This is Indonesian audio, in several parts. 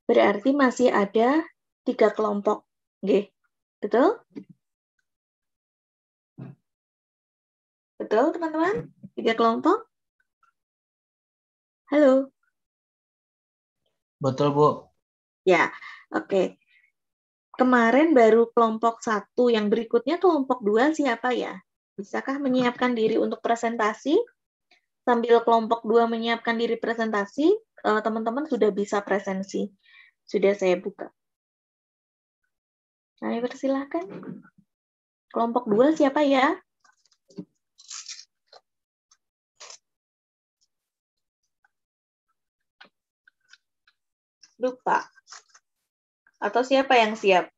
Berarti masih ada 3 kelompok. Oke, betul? Betul, teman-teman? 3 kelompok? Halo? Betul, Bu. Ya, oke. Kemarin baru kelompok 1, yang berikutnya kelompok 2 siapa ya? Bisakah menyiapkan diri untuk presentasi? Sambil kelompok 2 menyiapkan diri presentasi, teman-teman sudah bisa presensi. Sudah saya buka. Kami persilahkan. Kelompok 2 siapa ya? Lupa. Atau siapa yang siap?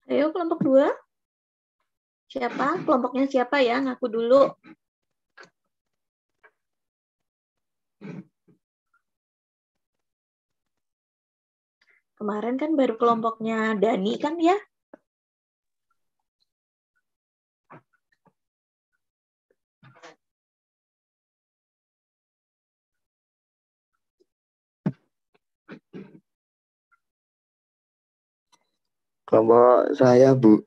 Ayo kelompok 2. Siapa? Kelompoknya siapa ya? Ngaku dulu. Kemarin kan baru kelompoknya Dani kan ya? Kelompok saya, Bu.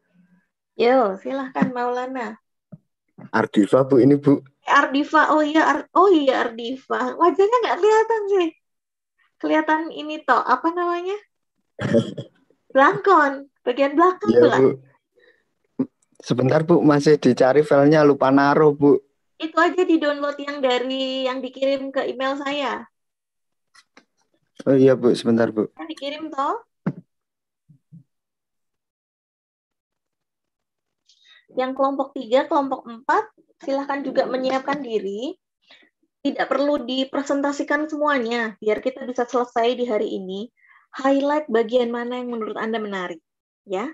Yo, silahkan Maulana. Ardifa, Bu, ini, Bu. Ardifa, oh iya Ardifa. Wajahnya nggak kelihatan sih. Kelihatan ini toh, apa namanya? Belangkon, bagian belakang Iya, pula. Bu. Sebentar, Bu, masih dicari filenya, lupa naruh, Bu. Itu aja di-download yang dikirim ke email saya. Oh iya, Bu, sebentar, Bu. Kan dikirim toh? Yang kelompok 3, kelompok 4, silahkan juga menyiapkan diri. Tidak perlu dipresentasikan semuanya, biar kita bisa selesai di hari ini. Highlight bagian mana yang menurut Anda menarik. Ya.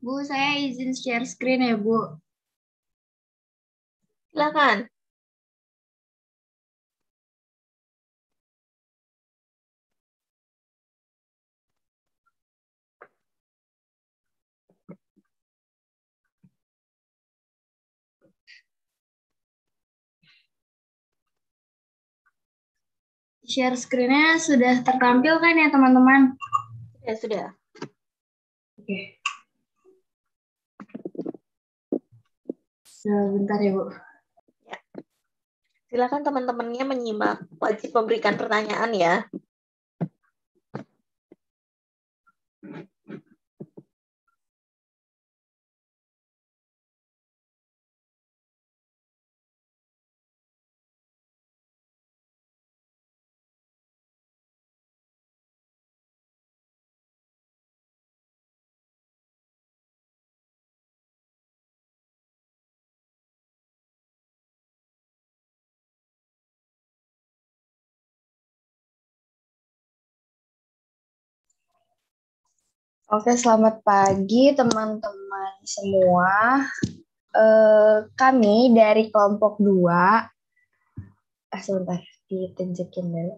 Bu, saya izin share screen ya, Bu. Silakan. Share screen-nya sudah tertampil kan ya, teman-teman? Ya, sudah. Oke. Sebentar ya, Bu. Ya. Silakan teman-temannya menyimak. Wajib memberikan pertanyaan ya. Oke, selamat pagi teman-teman semua. Kami dari kelompok 2, sebentar, ditunjukin dulu.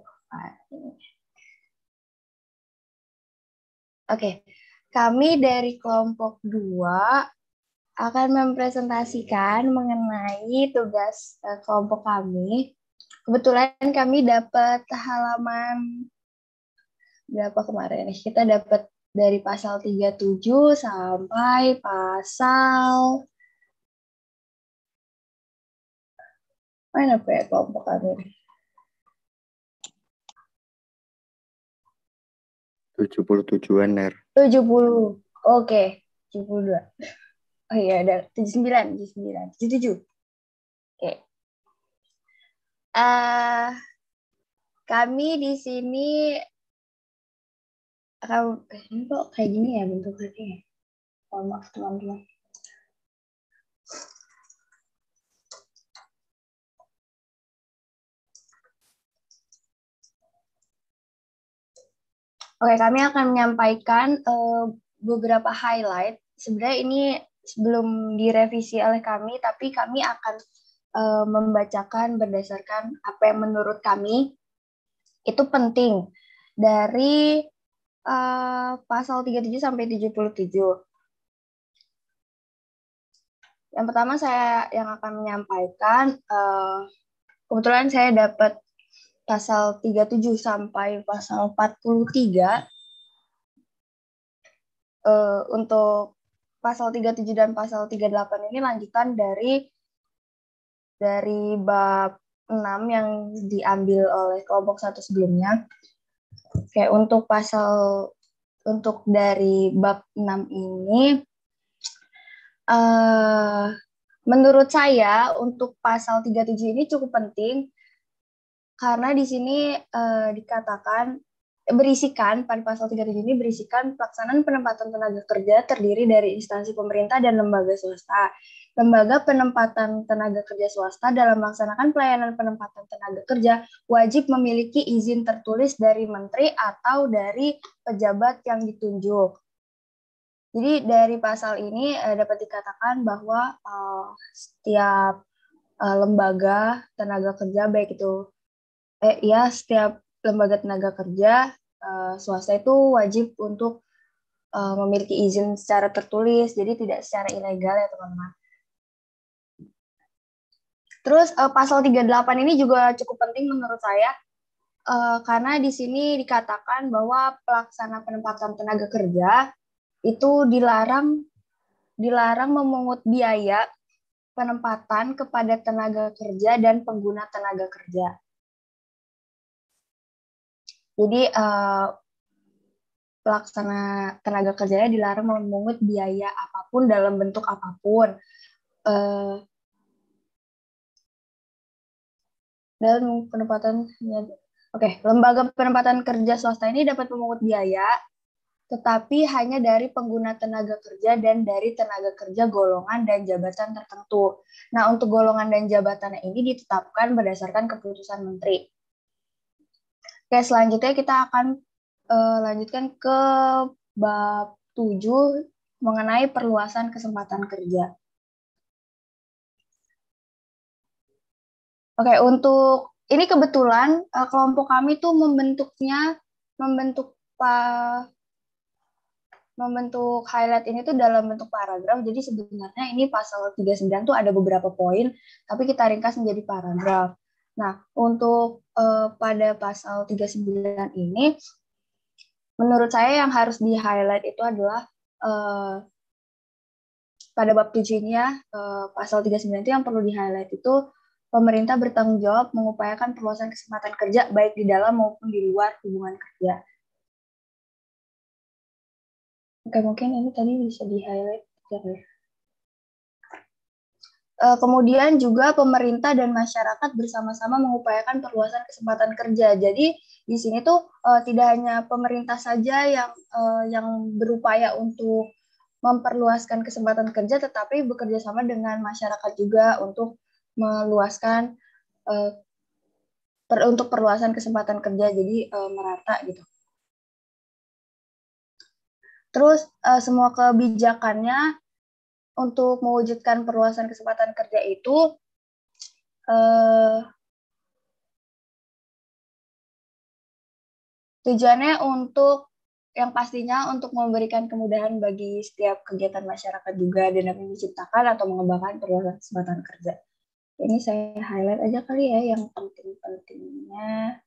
Oke, kami dari kelompok 2 akan mempresentasikan mengenai tugas kelompok kami. Kebetulan kami dapat halaman berapa kemarin? Kita dapat dari pasal 37 sampai pasal mana apa ya kelompok kami? 77-an, Ner. 70. Oke, 72. Oh iya, ada 79, 77. Oke. Kami di sini ini kok kayak gini ya bentuknya. Mohon maaf teman-teman. Oke, kami akan menyampaikan beberapa highlight. Sebenarnya ini sebelum direvisi oleh kami, tapi kami akan membacakan berdasarkan apa yang menurut kami itu penting dari pasal 37 sampai 77. Yang pertama saya yang akan menyampaikan, kebetulan saya dapat pasal 37 sampai pasal 43. Untuk pasal 37 dan pasal 38 ini lanjutan dari bab 6 yang diambil oleh kelompok 1 sebelumnya. Oke, untuk dari bab 6 ini, menurut saya untuk pasal 37 ini cukup penting karena di sini dikatakan pada pasal 37 ini berisikan pelaksanaan penempatan tenaga kerja terdiri dari instansi pemerintah dan lembaga swasta. Lembaga penempatan tenaga kerja swasta dalam melaksanakan pelayanan penempatan tenaga kerja wajib memiliki izin tertulis dari menteri atau dari pejabat yang ditunjuk. Jadi dari pasal ini dapat dikatakan bahwa setiap lembaga tenaga kerja baik itu setiap lembaga tenaga kerja swasta itu wajib untuk memiliki izin secara tertulis, jadi tidak secara ilegal ya teman-teman. Terus pasal 38 ini juga cukup penting menurut saya, karena di sini dikatakan bahwa pelaksana penempatan tenaga kerja itu dilarang memungut biaya penempatan kepada tenaga kerja dan pengguna tenaga kerja. Jadi pelaksana tenaga kerjanya dilarang memungut biaya apapun dalam bentuk apapun. Dan penempatan, lembaga penempatan kerja swasta ini dapat memungut biaya, tetapi hanya dari pengguna tenaga kerja dan dari tenaga kerja golongan dan jabatan tertentu. Nah, untuk golongan dan jabatan ini ditetapkan berdasarkan keputusan menteri. Oke, selanjutnya kita akan lanjutkan ke bab 7 mengenai perluasan kesempatan kerja. Oke, untuk ini kebetulan kelompok kami tuh membentuk highlight ini tuh dalam bentuk paragraf. Jadi sebenarnya ini pasal 39 tuh ada beberapa poin, tapi kita ringkas menjadi paragraf. Nah, untuk pada pasal 39 ini, menurut saya yang harus di-highlight itu adalah pada bab 7 ini ya, pasal 39 itu yang perlu di-highlight itu pemerintah bertanggung jawab mengupayakan perluasan kesempatan kerja baik di dalam maupun di luar hubungan kerja. Oke, mungkin ini tadi bisa di-highlight. Kemudian juga pemerintah dan masyarakat bersama-sama mengupayakan perluasan kesempatan kerja. Jadi di sini tuh tidak hanya pemerintah saja yang berupaya untuk memperluaskan kesempatan kerja, tetapi bekerja sama dengan masyarakat juga untuk meluaskan untuk perluasan kesempatan kerja, jadi merata gitu. Terus semua kebijakannya untuk mewujudkan perluasan kesempatan kerja itu tujuannya untuk yang pastinya untuk memberikan kemudahan bagi setiap kegiatan masyarakat juga dan dapat menciptakan atau mengembangkan peluang kesempatan kerja. Ini saya highlight aja kali ya yang penting-pentingnya.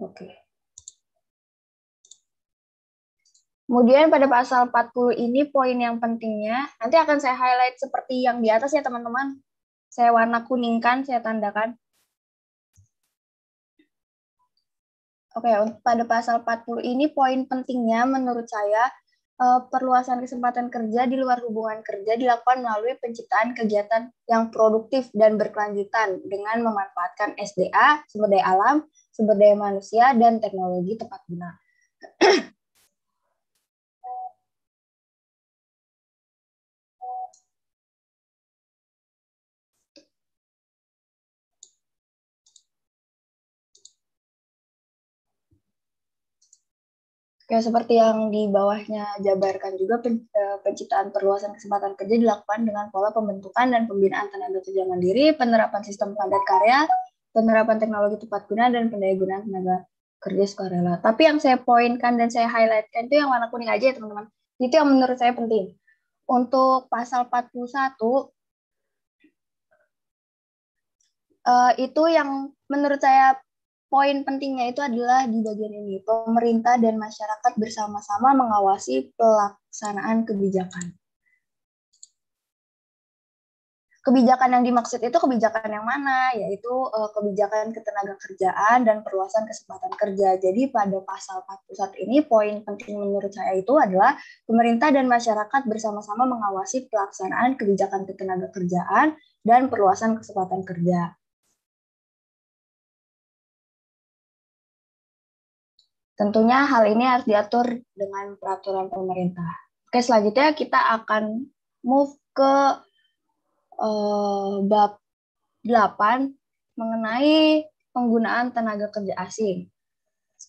Oke. Kemudian pada pasal 40 ini poin yang pentingnya, nanti akan saya highlight seperti yang di atas ya teman-teman. Saya warna kuningkan, saya tandakan. Oke, pada pasal 40 ini poin pentingnya menurut saya, perluasan kesempatan kerja di luar hubungan kerja dilakukan melalui penciptaan kegiatan yang produktif dan berkelanjutan dengan memanfaatkan SDA, sumber daya alam, sumber daya manusia, dan teknologi tepat guna. Kayak seperti yang di bawahnya jabarkan juga, penciptaan perluasan kesempatan kerja dilakukan dengan pola pembentukan dan pembinaan tenaga kerja mandiri, penerapan sistem padat karya, penerapan teknologi tepat guna, dan pendayagunaan tenaga kerja sukarela. Tapi yang saya poinkan dan saya highlightkan itu yang warna kuning aja ya teman-teman. Itu yang menurut saya penting. Untuk pasal 41, itu yang menurut saya poin pentingnya itu adalah di bagian ini, pemerintah dan masyarakat bersama-sama mengawasi pelaksanaan kebijakan. Kebijakan yang dimaksud itu kebijakan yang mana? Yaitu kebijakan ketenagakerjaan dan perluasan kesempatan kerja. Jadi pada pasal 41 ini poin penting menurut saya itu adalah pemerintah dan masyarakat bersama-sama mengawasi pelaksanaan kebijakan ketenagakerjaan dan perluasan kesempatan kerja. Tentunya hal ini harus diatur dengan peraturan pemerintah. Oke, selanjutnya kita akan move ke bab 8 mengenai penggunaan tenaga kerja asing.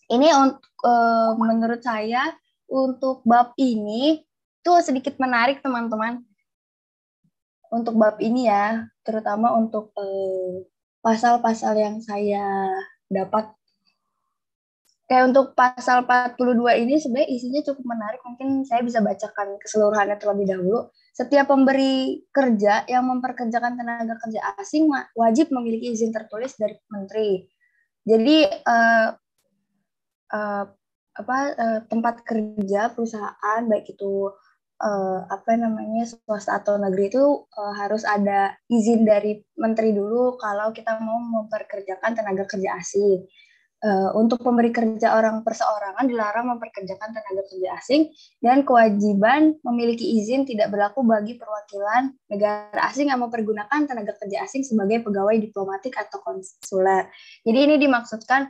Ini menurut saya untuk bab ini tuh sedikit menarik teman-teman. Untuk bab ini ya, terutama untuk pasal-pasal yang saya dapat. Kayak untuk pasal 42 ini sebenarnya isinya cukup menarik, mungkin saya bisa bacakan keseluruhannya terlebih dahulu. Setiap pemberi kerja yang memperkerjakan tenaga kerja asing wajib memiliki izin tertulis dari menteri. Jadi tempat kerja perusahaan baik itu swasta atau negeri itu harus ada izin dari menteri dulu kalau kita mau memperkerjakan tenaga kerja asing. Untuk pemberi kerja orang perseorangan dilarang memperkerjakan tenaga kerja asing dan kewajiban memiliki izin tidak berlaku bagi perwakilan negara asing yang mempergunakan tenaga kerja asing sebagai pegawai diplomatik atau konsuler. Jadi ini dimaksudkan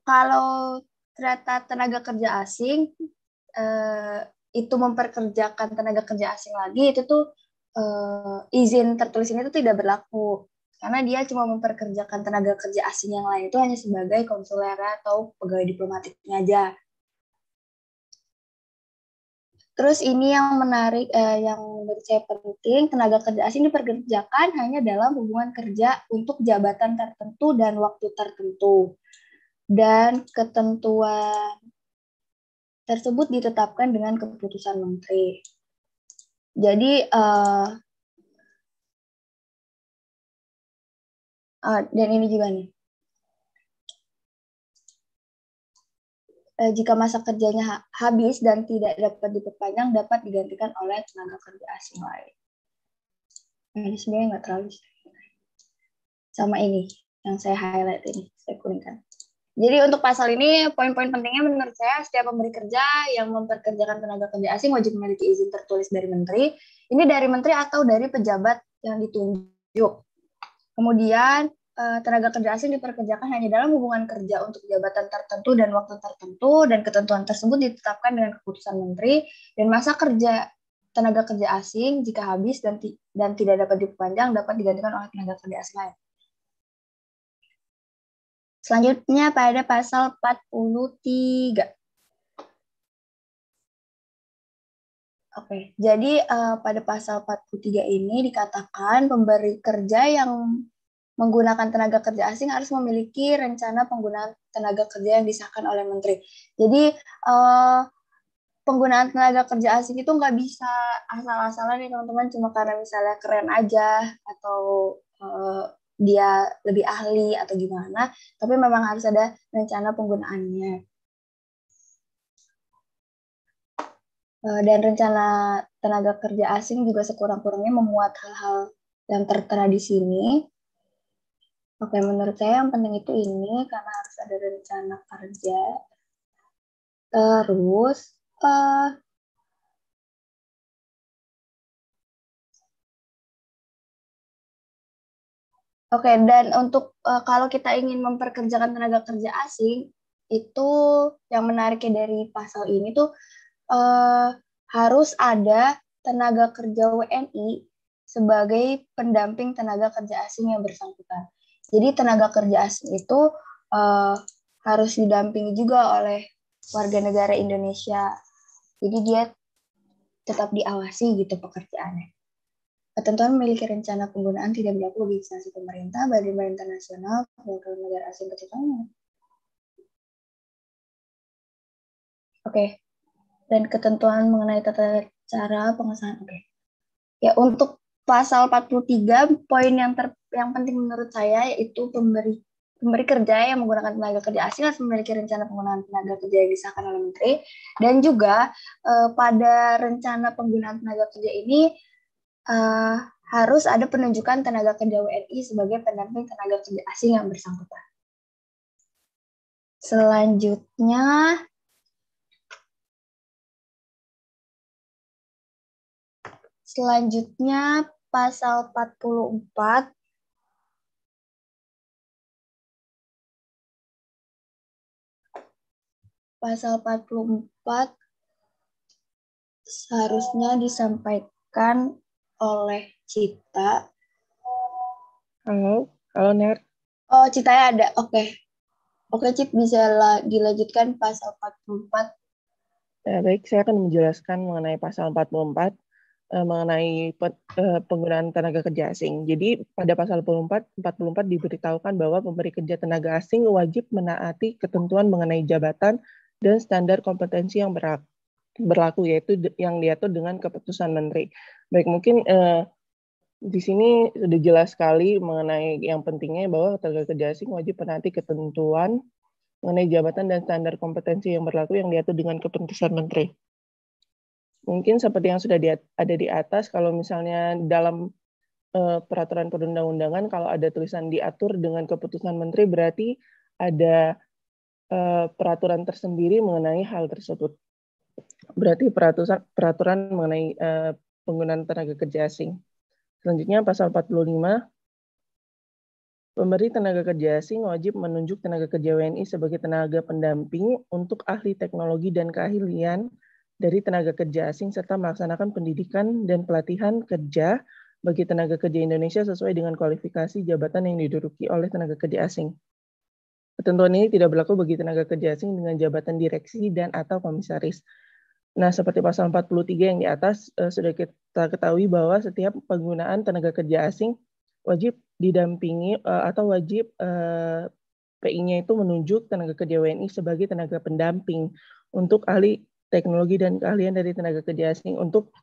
kalau ternyata tenaga kerja asing itu memperkerjakan tenaga kerja asing lagi, itu tuh izin tertulis ini tuh tidak berlaku. Karena dia cuma memperkerjakan tenaga kerja asing yang lain itu hanya sebagai konsuler atau pegawai diplomatiknya aja. Terus ini yang menarik, yang menurut saya penting, tenaga kerja asing diperkerjakan hanya dalam hubungan kerja untuk jabatan tertentu dan waktu tertentu. Dan ketentuan tersebut ditetapkan dengan keputusan menteri. Jadi, dan ini juga nih, jika masa kerjanya habis dan tidak dapat diperpanjang, dapat digantikan oleh tenaga kerja asing lain. Ini sebenarnya nggak terlalu sama ini, yang saya highlight ini, saya kuningkan. Jadi untuk pasal ini, poin-poin pentingnya menurut saya, setiap pemberi kerja yang memperkerjakan tenaga kerja asing wajib memiliki izin tertulis dari menteri. Ini dari menteri atau dari pejabat yang ditunjuk. Kemudian, tenaga kerja asing diperkerjakan hanya dalam hubungan kerja untuk jabatan tertentu dan waktu tertentu, dan ketentuan tersebut ditetapkan dengan keputusan menteri, dan masa kerja tenaga kerja asing jika habis dan tidak dapat diperpanjang dapat digantikan oleh tenaga kerja asing lain. Selanjutnya pada pasal 43. Oke, jadi pada pasal 43 ini dikatakan pemberi kerja yang menggunakan tenaga kerja asing harus memiliki rencana penggunaan tenaga kerja yang disahkan oleh menteri. Jadi penggunaan tenaga kerja asing itu nggak bisa asal-asalan nih teman-teman, cuma karena misalnya keren aja atau dia lebih ahli atau gimana, tapi memang harus ada rencana penggunaannya. Dan rencana tenaga kerja asing juga sekurang-kurangnya memuat hal-hal yang tertera di sini. Oke, menurut saya yang penting itu ini, karena harus ada rencana kerja. Terus, oke, dan untuk kalau kita ingin memperkerjakan tenaga kerja asing, itu yang menariknya dari pasal ini tuh harus ada tenaga kerja WNI sebagai pendamping tenaga kerja asing yang bersangkutan. Jadi tenaga kerja asing itu harus didampingi juga oleh warga negara Indonesia. Jadi dia tetap diawasi gitu pekerjaannya. Ketentuan memiliki rencana penggunaan tidak berlaku bagi instansi pemerintah, badan internasional, perwakilan negara asing kecuali. Oke. Dan ketentuan mengenai tata cara pengesahan. Oke. Ya, untuk pasal 43, poin yang penting menurut saya yaitu pemberi kerja yang menggunakan tenaga kerja asing harus memiliki rencana penggunaan tenaga kerja yang disahkan oleh menteri, dan juga pada rencana penggunaan tenaga kerja ini harus ada penunjukan tenaga kerja WNI sebagai pendamping tenaga kerja asing yang bersangkutan. Selanjutnya pasal 44 seharusnya disampaikan oleh Cita. Halo Ner. Oh, Citanya ada. Oke. Oke, Cit, bisa dilanjutkan pasal 44. Baik, saya akan menjelaskan mengenai pasal 44 mengenai penggunaan tenaga kerja asing. Jadi pada pasal 44 diberitahukan bahwa pemberi kerja tenaga asing wajib menaati ketentuan mengenai jabatan dan standar kompetensi yang berlaku, yaitu yang diatur dengan keputusan menteri. Baik, mungkin di sini sudah jelas sekali mengenai yang pentingnya bahwa tenaga kerja asing wajib menaati ketentuan mengenai jabatan dan standar kompetensi yang berlaku yang diatur dengan keputusan menteri. Mungkin seperti yang sudah ada di atas, kalau misalnya dalam peraturan perundang-undangan, kalau ada tulisan diatur dengan keputusan menteri, berarti ada peraturan tersendiri mengenai hal tersebut. Berarti peraturan mengenai penggunaan tenaga kerja asing. Selanjutnya pasal 45, pemberi tenaga kerja asing wajib menunjuk tenaga kerja WNI sebagai tenaga pendamping untuk ahli teknologi dan keahlian dari tenaga kerja asing serta melaksanakan pendidikan dan pelatihan kerja bagi tenaga kerja Indonesia sesuai dengan kualifikasi jabatan yang diduduki oleh tenaga kerja asing. Ketentuan ini tidak berlaku bagi tenaga kerja asing dengan jabatan direksi dan atau komisaris. Nah, seperti pasal 43 yang di atas, sudah kita ketahui bahwa setiap penggunaan tenaga kerja asing wajib didampingi atau wajib PI-nya itu menunjuk tenaga kerja WNI sebagai tenaga pendamping untuk ahli teknologi dan keahlian dari tenaga kerja asing untuk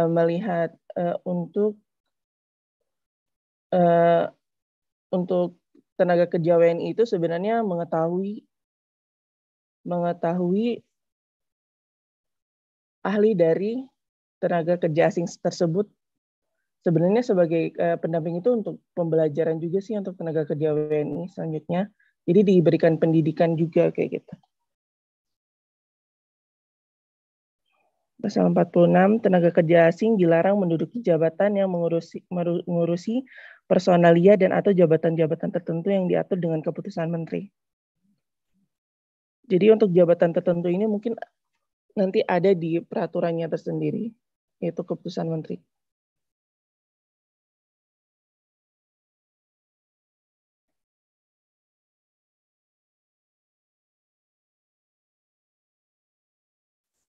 melihat untuk tenaga kerja WNI itu sebenarnya mengetahui ahli dari tenaga kerja asing tersebut. Sebenarnya sebagai pendamping itu untuk pembelajaran juga sih untuk tenaga kerja WNI selanjutnya. Jadi diberikan pendidikan juga kayak gitu. Pasal 46, tenaga kerja asing dilarang menduduki jabatan yang mengurusi personalia dan atau jabatan-jabatan tertentu yang diatur dengan keputusan menteri. Jadi untuk jabatan tertentu ini mungkin nanti ada di peraturannya tersendiri, yaitu keputusan menteri.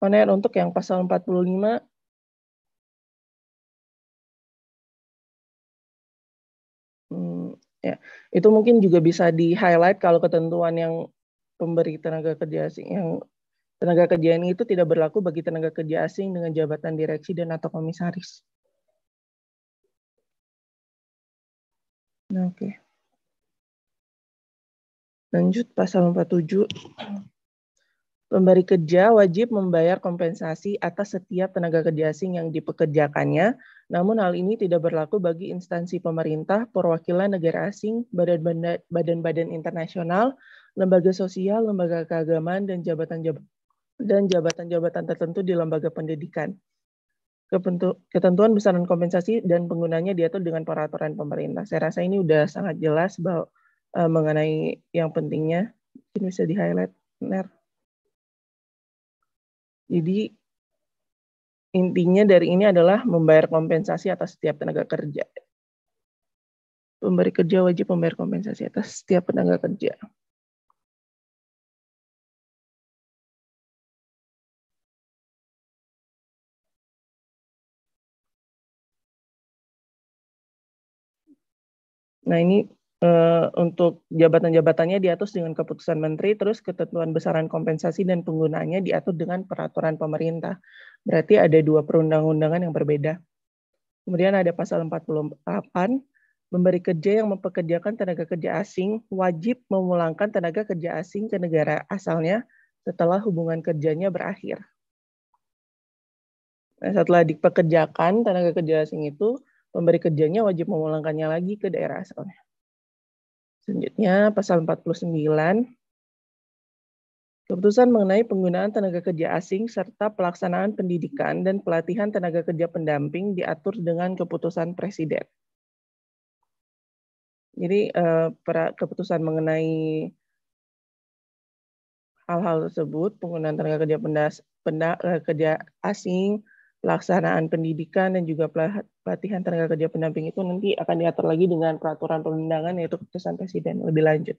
Oner, untuk yang pasal 45, Itu mungkin juga bisa di-highlight kalau ketentuan yang pemberi tenaga kerja asing, yang tenaga kerja ini itu tidak berlaku bagi tenaga kerja asing dengan jabatan direksi dan atau komisaris. Nah, oke. Lanjut pasal 47. Pemberi kerja wajib membayar kompensasi atas setiap tenaga kerja asing yang dipekerjakannya, namun hal ini tidak berlaku bagi instansi pemerintah, perwakilan negara asing, badan-badan internasional, lembaga sosial, lembaga keagamaan, dan jabatan-jabatan tertentu di lembaga pendidikan. Ketentuan besaran kompensasi dan penggunanya diatur dengan peraturan pemerintah. Saya rasa ini udah sangat jelas bahwa mengenai yang pentingnya. Ini bisa di-highlight, Ner. Jadi intinya dari ini adalah membayar kompensasi atas setiap tenaga kerja. Pemberi kerja wajib membayar kompensasi atas setiap tenaga kerja. Nah, ini untuk jabatan-jabatannya diatur dengan keputusan menteri, terus ketentuan besaran kompensasi dan penggunaannya diatur dengan peraturan pemerintah. Berarti ada dua perundang-undangan yang berbeda. Kemudian ada pasal 48, memberi kerja yang mempekerjakan tenaga kerja asing wajib memulangkan tenaga kerja asing ke negara asalnya setelah hubungan kerjanya berakhir. Nah, setelah dipekerjakan tenaga kerja asing itu, pemberi kerjanya wajib memulangkannya lagi ke daerah asalnya. Selanjutnya, pasal 49, keputusan mengenai penggunaan tenaga kerja asing serta pelaksanaan pendidikan dan pelatihan tenaga kerja pendamping diatur dengan keputusan Presiden. Jadi, keputusan mengenai hal-hal tersebut, penggunaan tenaga kerja asing, pelaksanaan pendidikan, dan juga pelatihan tenaga kerja pendamping itu nanti akan diatur lagi dengan peraturan perundangan, yaitu keputusan Presiden lebih lanjut.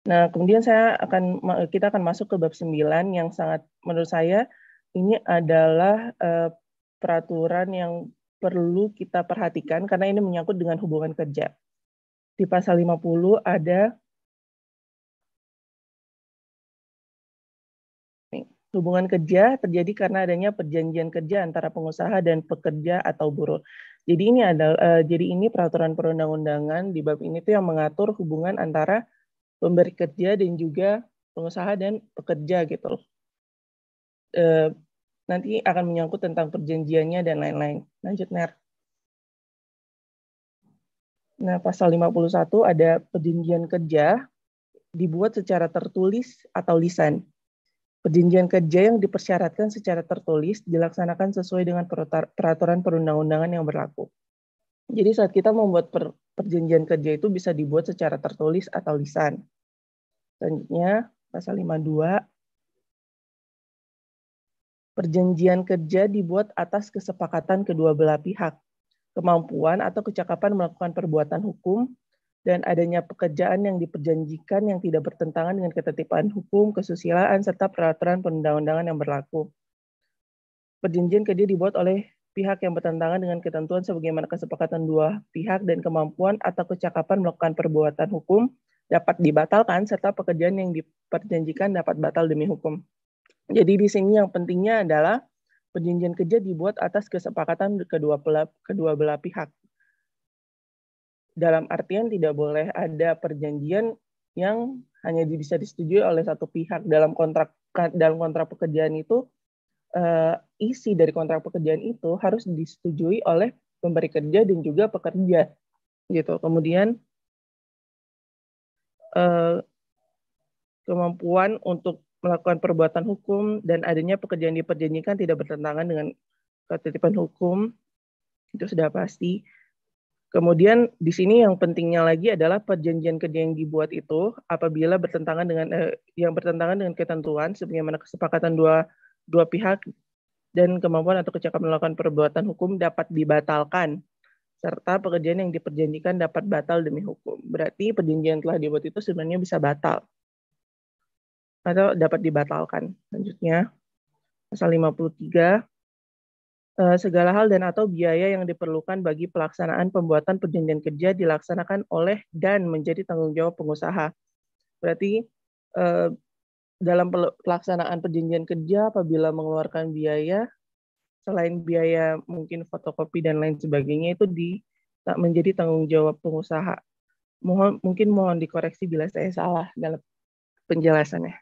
Nah, kemudian kita akan masuk ke bab 9 yang sangat, menurut saya, ini adalah peraturan yang perlu kita perhatikan karena ini menyangkut dengan hubungan kerja. Di pasal 50 ada hubungan kerja terjadi karena adanya perjanjian kerja antara pengusaha dan pekerja atau buruh. Jadi ini peraturan perundang-undangan di bab ini tuh yang mengatur hubungan antara pemberi kerja dan juga pengusaha dan pekerja gitu. Nanti akan menyangkut tentang perjanjiannya dan lain-lain. Lanjut, Ner. Nah, pasal 51 ada perjanjian kerja dibuat secara tertulis atau lisan. Perjanjian kerja yang dipersyaratkan secara tertulis dilaksanakan sesuai dengan peraturan perundang-undangan yang berlaku. Jadi saat kita membuat perjanjian kerja itu bisa dibuat secara tertulis atau lisan. Selanjutnya, pasal 52. Perjanjian kerja dibuat atas kesepakatan kedua belah pihak, kemampuan atau kecakapan melakukan perbuatan hukum, dan adanya pekerjaan yang diperjanjikan yang tidak bertentangan dengan ketertiban hukum, kesusilaan, serta peraturan perundang-undangan yang berlaku. Perjanjian kerja dibuat oleh pihak yang bertentangan dengan ketentuan sebagaimana kesepakatan dua pihak dan kemampuan atau kecakapan melakukan perbuatan hukum dapat dibatalkan, serta pekerjaan yang diperjanjikan dapat batal demi hukum. Jadi di sini yang pentingnya adalah perjanjian kerja dibuat atas kesepakatan kedua belah pihak. Dalam artian tidak boleh ada perjanjian yang hanya bisa disetujui oleh satu pihak. Dalam kontrak pekerjaan itu, isi dari kontrak pekerjaan itu harus disetujui oleh pemberi kerja dan juga pekerja. Gitu. Kemudian kemampuan untuk melakukan perbuatan hukum dan adanya pekerjaan diperjanjikan tidak bertentangan dengan ketertiban hukum, itu sudah pasti. Kemudian di sini yang pentingnya lagi adalah perjanjian kerja yang dibuat itu apabila bertentangan dengan ketentuan sebagaimana kesepakatan dua pihak dan kemampuan atau kecakapan melakukan perbuatan hukum dapat dibatalkan, serta pekerjaan yang diperjanjikan dapat batal demi hukum. Berarti perjanjian telah dibuat itu sebenarnya bisa batal atau dapat dibatalkan. Selanjutnya, pasal 53, segala hal dan atau biaya yang diperlukan bagi pelaksanaan pembuatan perjanjian kerja dilaksanakan oleh dan menjadi tanggung jawab pengusaha. Berarti dalam pelaksanaan perjanjian kerja apabila mengeluarkan biaya, selain biaya mungkin fotokopi dan lain sebagainya, itu menjadi tanggung jawab pengusaha. Mohon dikoreksi bila saya salah dalam penjelasannya.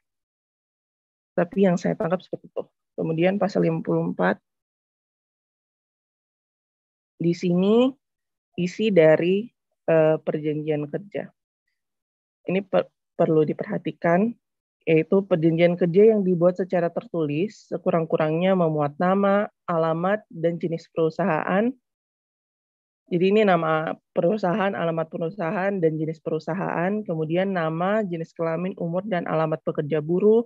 Tapi yang saya tangkap seperti itu. Kemudian pasal 54, di sini isi dari perjanjian kerja. Ini perlu diperhatikan, yaitu perjanjian kerja yang dibuat secara tertulis, sekurang-kurangnya memuat nama, alamat, dan jenis perusahaan. Jadi ini nama perusahaan, alamat perusahaan, dan jenis perusahaan, kemudian nama, jenis kelamin, umur, dan alamat pekerja buruh,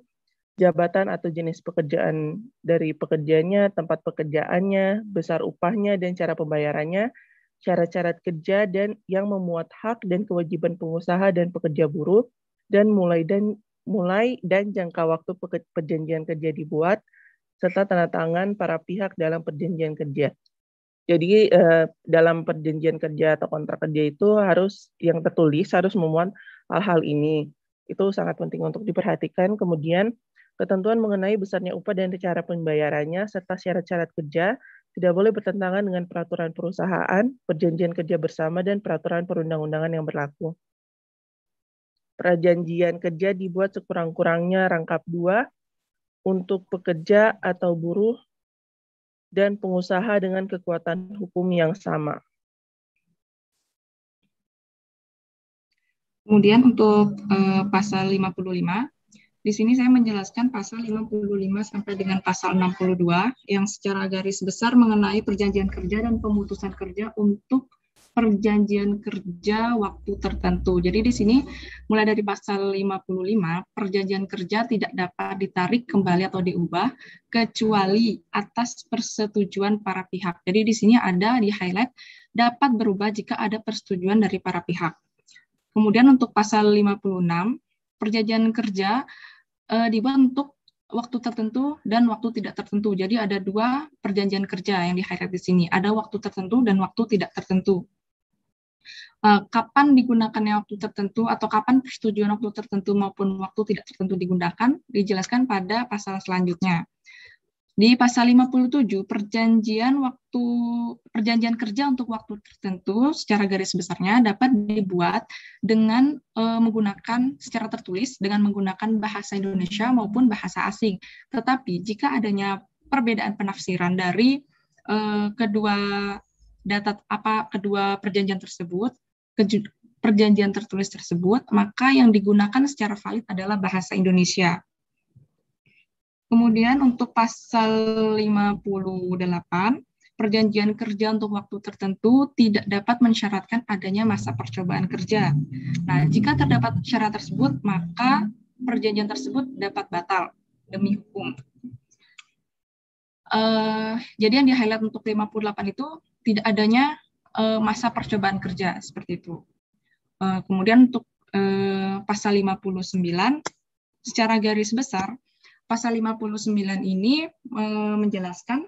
jabatan atau jenis pekerjaan dari pekerjanya, tempat pekerjaannya, besar upahnya, dan cara pembayarannya, syarat-syarat kerja dan yang memuat hak dan kewajiban pengusaha dan pekerja buruh, dan mulai dan jangka waktu perjanjian kerja dibuat, serta tanda tangan para pihak dalam perjanjian kerja. Jadi dalam perjanjian kerja atau kontrak kerja itu harus yang tertulis harus memuat hal-hal ini. Itu sangat penting untuk diperhatikan. Kemudian ketentuan mengenai besarnya upah dan cara pembayarannya serta syarat-syarat kerja tidak boleh bertentangan dengan peraturan perusahaan, perjanjian kerja bersama, dan peraturan perundang-undangan yang berlaku. Perjanjian kerja dibuat sekurang-kurangnya rangkap 2 untuk pekerja atau buruh dan pengusaha dengan kekuatan hukum yang sama. Kemudian untuk pasal 55, di sini saya menjelaskan pasal 55 sampai dengan pasal 62 yang secara garis besar mengenai perjanjian kerja dan pemutusan kerja untuk perjanjian kerja waktu tertentu. Jadi di sini mulai dari pasal 55, perjanjian kerja tidak dapat ditarik kembali atau diubah kecuali atas persetujuan para pihak. Jadi di sini ada di highlight dapat berubah jika ada persetujuan dari para pihak. Kemudian untuk pasal 56, perjanjian kerja dibuat untuk waktu tertentu dan waktu tidak tertentu. Jadi ada 2 perjanjian kerja yang di-highlight di sini. Ada waktu tertentu dan waktu tidak tertentu. Kapan digunakannya waktu tertentu atau kapan persetujuan waktu tertentu maupun waktu tidak tertentu digunakan, dijelaskan pada pasal selanjutnya. Di pasal 57, perjanjian kerja untuk waktu tertentu secara garis besarnya dapat dibuat dengan menggunakan secara tertulis dengan menggunakan bahasa Indonesia maupun bahasa asing. Tetapi jika adanya perbedaan penafsiran dari kedua perjanjian tersebut, perjanjian tertulis tersebut, maka yang digunakan secara valid adalah bahasa Indonesia. Kemudian untuk pasal 58, perjanjian kerja untuk waktu tertentu tidak dapat mensyaratkan adanya masa percobaan kerja. Nah, jika terdapat syarat tersebut, maka perjanjian tersebut dapat batal demi hukum. Jadi yang di-highlight untuk 58 itu tidak adanya masa percobaan kerja, seperti itu. Kemudian untuk pasal 59, secara garis besar, pasal 59 ini menjelaskan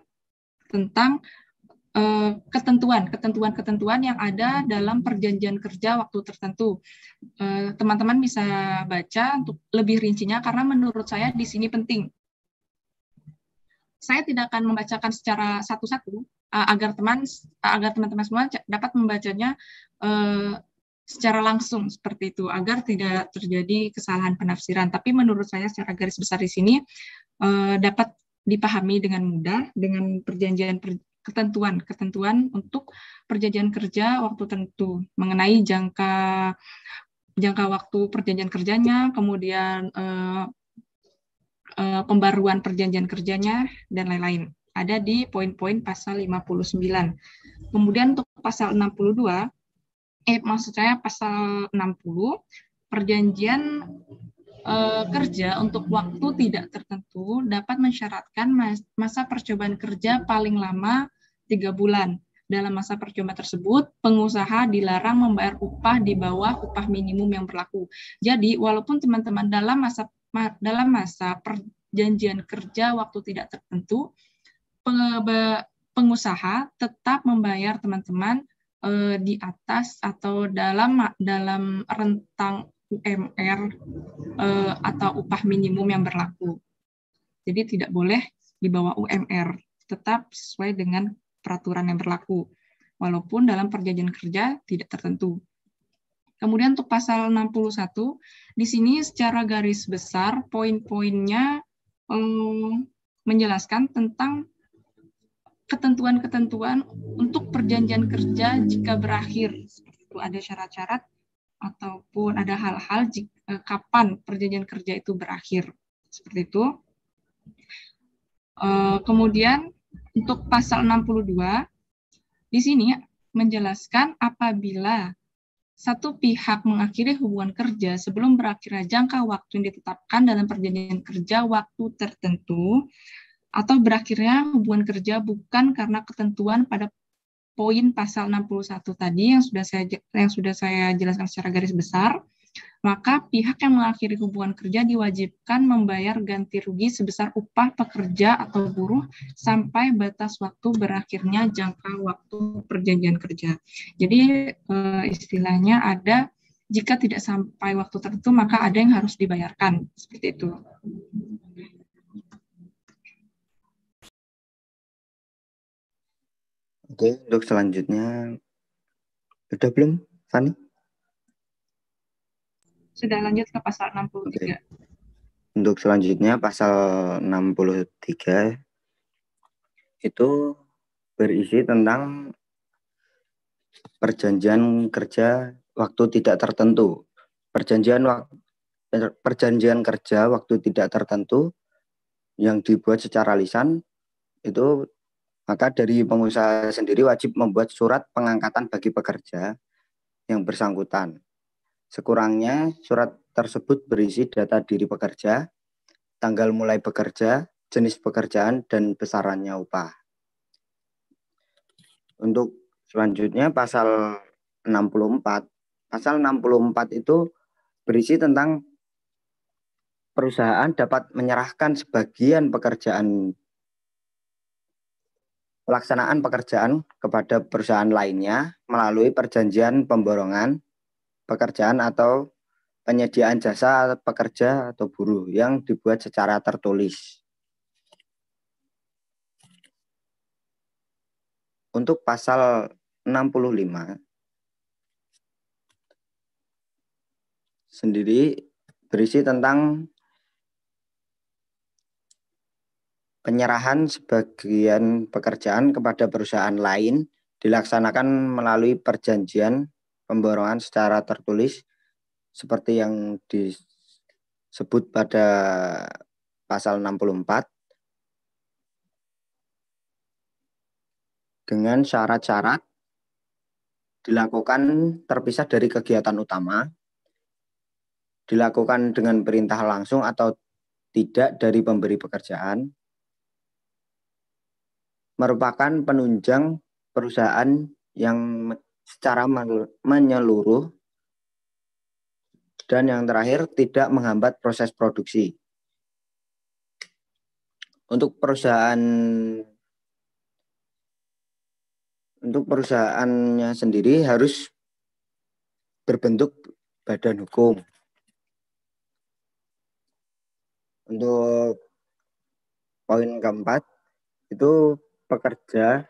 tentang ketentuan yang ada dalam perjanjian kerja waktu tertentu. Teman-teman bisa baca untuk lebih rincinya karena menurut saya di sini penting. Saya tidak akan membacakan secara satu-satu agar teman-teman semua dapat membacanya secara langsung seperti itu agar tidak terjadi kesalahan penafsiran. Tapi menurut saya secara garis besar di sini dapat dipahami dengan mudah dengan ketentuan untuk perjanjian kerja waktu tertentu mengenai jangka waktu perjanjian kerjanya, kemudian pembaruan perjanjian kerjanya dan lain-lain. Ada di poin-poin pasal 59. Kemudian untuk pasal 62, pasal 60, perjanjian kerja untuk waktu tidak tertentu dapat mensyaratkan masa percobaan kerja paling lama 3 bulan. Dalam masa percobaan tersebut, pengusaha dilarang membayar upah di bawah upah minimum yang berlaku. Jadi, walaupun teman-teman dalam masa perjanjian kerja waktu tidak tertentu, pengusaha tetap membayar teman-teman di atas atau dalam rentang UMR atau upah minimum yang berlaku. Jadi tidak boleh di bawah UMR, tetap sesuai dengan peraturan yang berlaku, walaupun dalam perjanjian kerja tidak tertentu. Kemudian untuk pasal 61, di sini secara garis besar poin-poinnya menjelaskan tentang ketentuan-ketentuan untuk perjanjian kerja jika berakhir. Seperti itu ada syarat-syarat ataupun ada hal-hal kapan perjanjian kerja itu berakhir. Seperti itu. Kemudian untuk pasal 62, di sini menjelaskan apabila satu pihak mengakhiri hubungan kerja sebelum berakhirnya jangka waktu yang ditetapkan dalam perjanjian kerja waktu tertentu, atau berakhirnya hubungan kerja bukan karena ketentuan pada poin pasal 61 tadi yang sudah saya jelaskan secara garis besar, maka pihak yang mengakhiri hubungan kerja diwajibkan membayar ganti rugi sebesar upah pekerja atau buruh sampai batas waktu berakhirnya jangka waktu perjanjian kerja. Jadi istilahnya ada jika tidak sampai waktu tertentu maka ada yang harus dibayarkan, seperti itu. Oke, untuk selanjutnya sudah belum, Fani? Sudah, lanjut ke pasal 63. Oke. Untuk selanjutnya pasal 63 itu berisi tentang perjanjian kerja waktu tidak tertentu. Perjanjian kerja waktu tidak tertentu yang dibuat secara lisan itu, maka dari pengusaha sendiri wajib membuat surat pengangkatan bagi pekerja yang bersangkutan. Sekurangnya surat tersebut berisi data diri pekerja, tanggal mulai bekerja, jenis pekerjaan, dan besarannya upah. Untuk selanjutnya pasal 64. Pasal 64 itu berisi tentang perusahaan dapat menyerahkan sebagian pelaksanaan pekerjaan kepada perusahaan lainnya melalui perjanjian pemborongan pekerjaan atau penyediaan jasa pekerja atau buruh yang dibuat secara tertulis. Untuk pasal 65 sendiri berisi tentang penyerahan sebagian pekerjaan kepada perusahaan lain dilaksanakan melalui perjanjian pemborongan secara tertulis seperti yang disebut pada pasal 64 dengan syarat-syarat dilakukan terpisah dari kegiatan utama, dilakukan dengan perintah langsung atau tidak dari pemberi pekerjaan, merupakan penunjang perusahaan yang secara menyeluruh, dan yang terakhir tidak menghambat proses produksi. Untuk perusahaannya sendiri harus berbentuk badan hukum. Untuk poin keempat, itu pekerja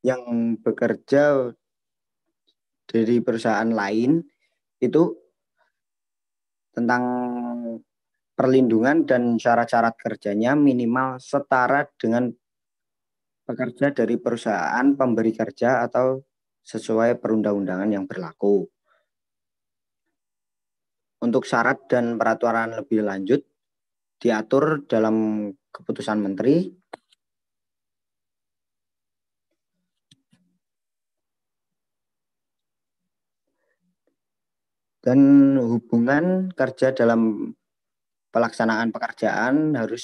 yang bekerja dari perusahaan lain itu tentang perlindungan dan syarat-syarat kerjanya minimal setara dengan pekerja dari perusahaan pemberi kerja atau sesuai perundang-undangan yang berlaku. Untuk syarat dan peraturan lebih lanjut diatur dalam keputusan menteri dan hubungan kerja dalam pelaksanaan pekerjaan harus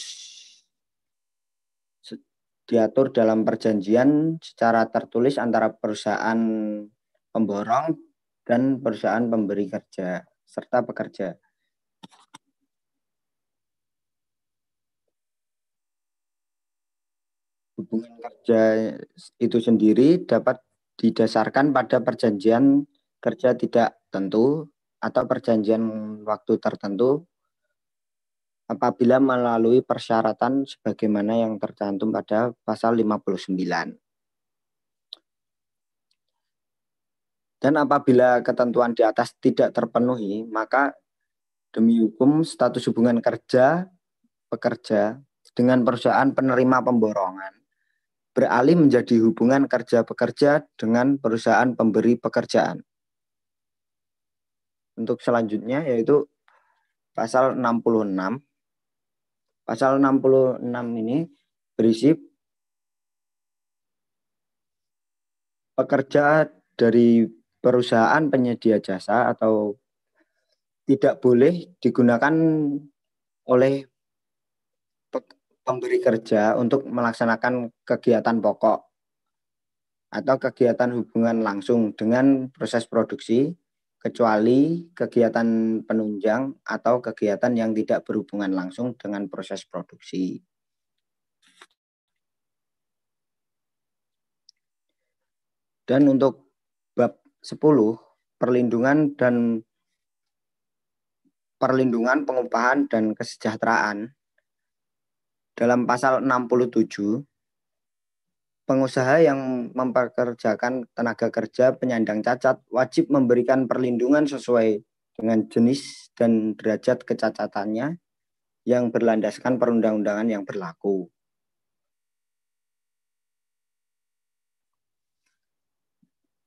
diatur dalam perjanjian secara tertulis antara perusahaan pemborong dan perusahaan pemberi kerja serta pekerja. hubungan kerja itu sendiri dapat didasarkan pada perjanjian kerja tidak tentu atau perjanjian waktu tertentu apabila melalui persyaratan sebagaimana yang tercantum pada pasal 59. Dan apabila ketentuan di atas tidak terpenuhi, maka demi hukum status hubungan kerja pekerja dengan perusahaan penerima pemborongan beralih menjadi hubungan kerja pekerja dengan perusahaan pemberi pekerjaan. Untuk selanjutnya yaitu pasal 66. Pasal 66 ini berisi pekerja dari perusahaan penyedia jasa atau tidak boleh digunakan oleh pemberi kerja untuk melaksanakan kegiatan pokok atau kegiatan hubungan langsung dengan proses produksi, kecuali kegiatan penunjang atau kegiatan yang tidak berhubungan langsung dengan proses produksi. Dan untuk bab 10, perlindungan, pengupahan, dan kesejahteraan. Dalam pasal 67, pengusaha yang mempekerjakan tenaga kerja penyandang cacat wajib memberikan perlindungan sesuai dengan jenis dan derajat kecacatannya yang berlandaskan perundang-undangan yang berlaku.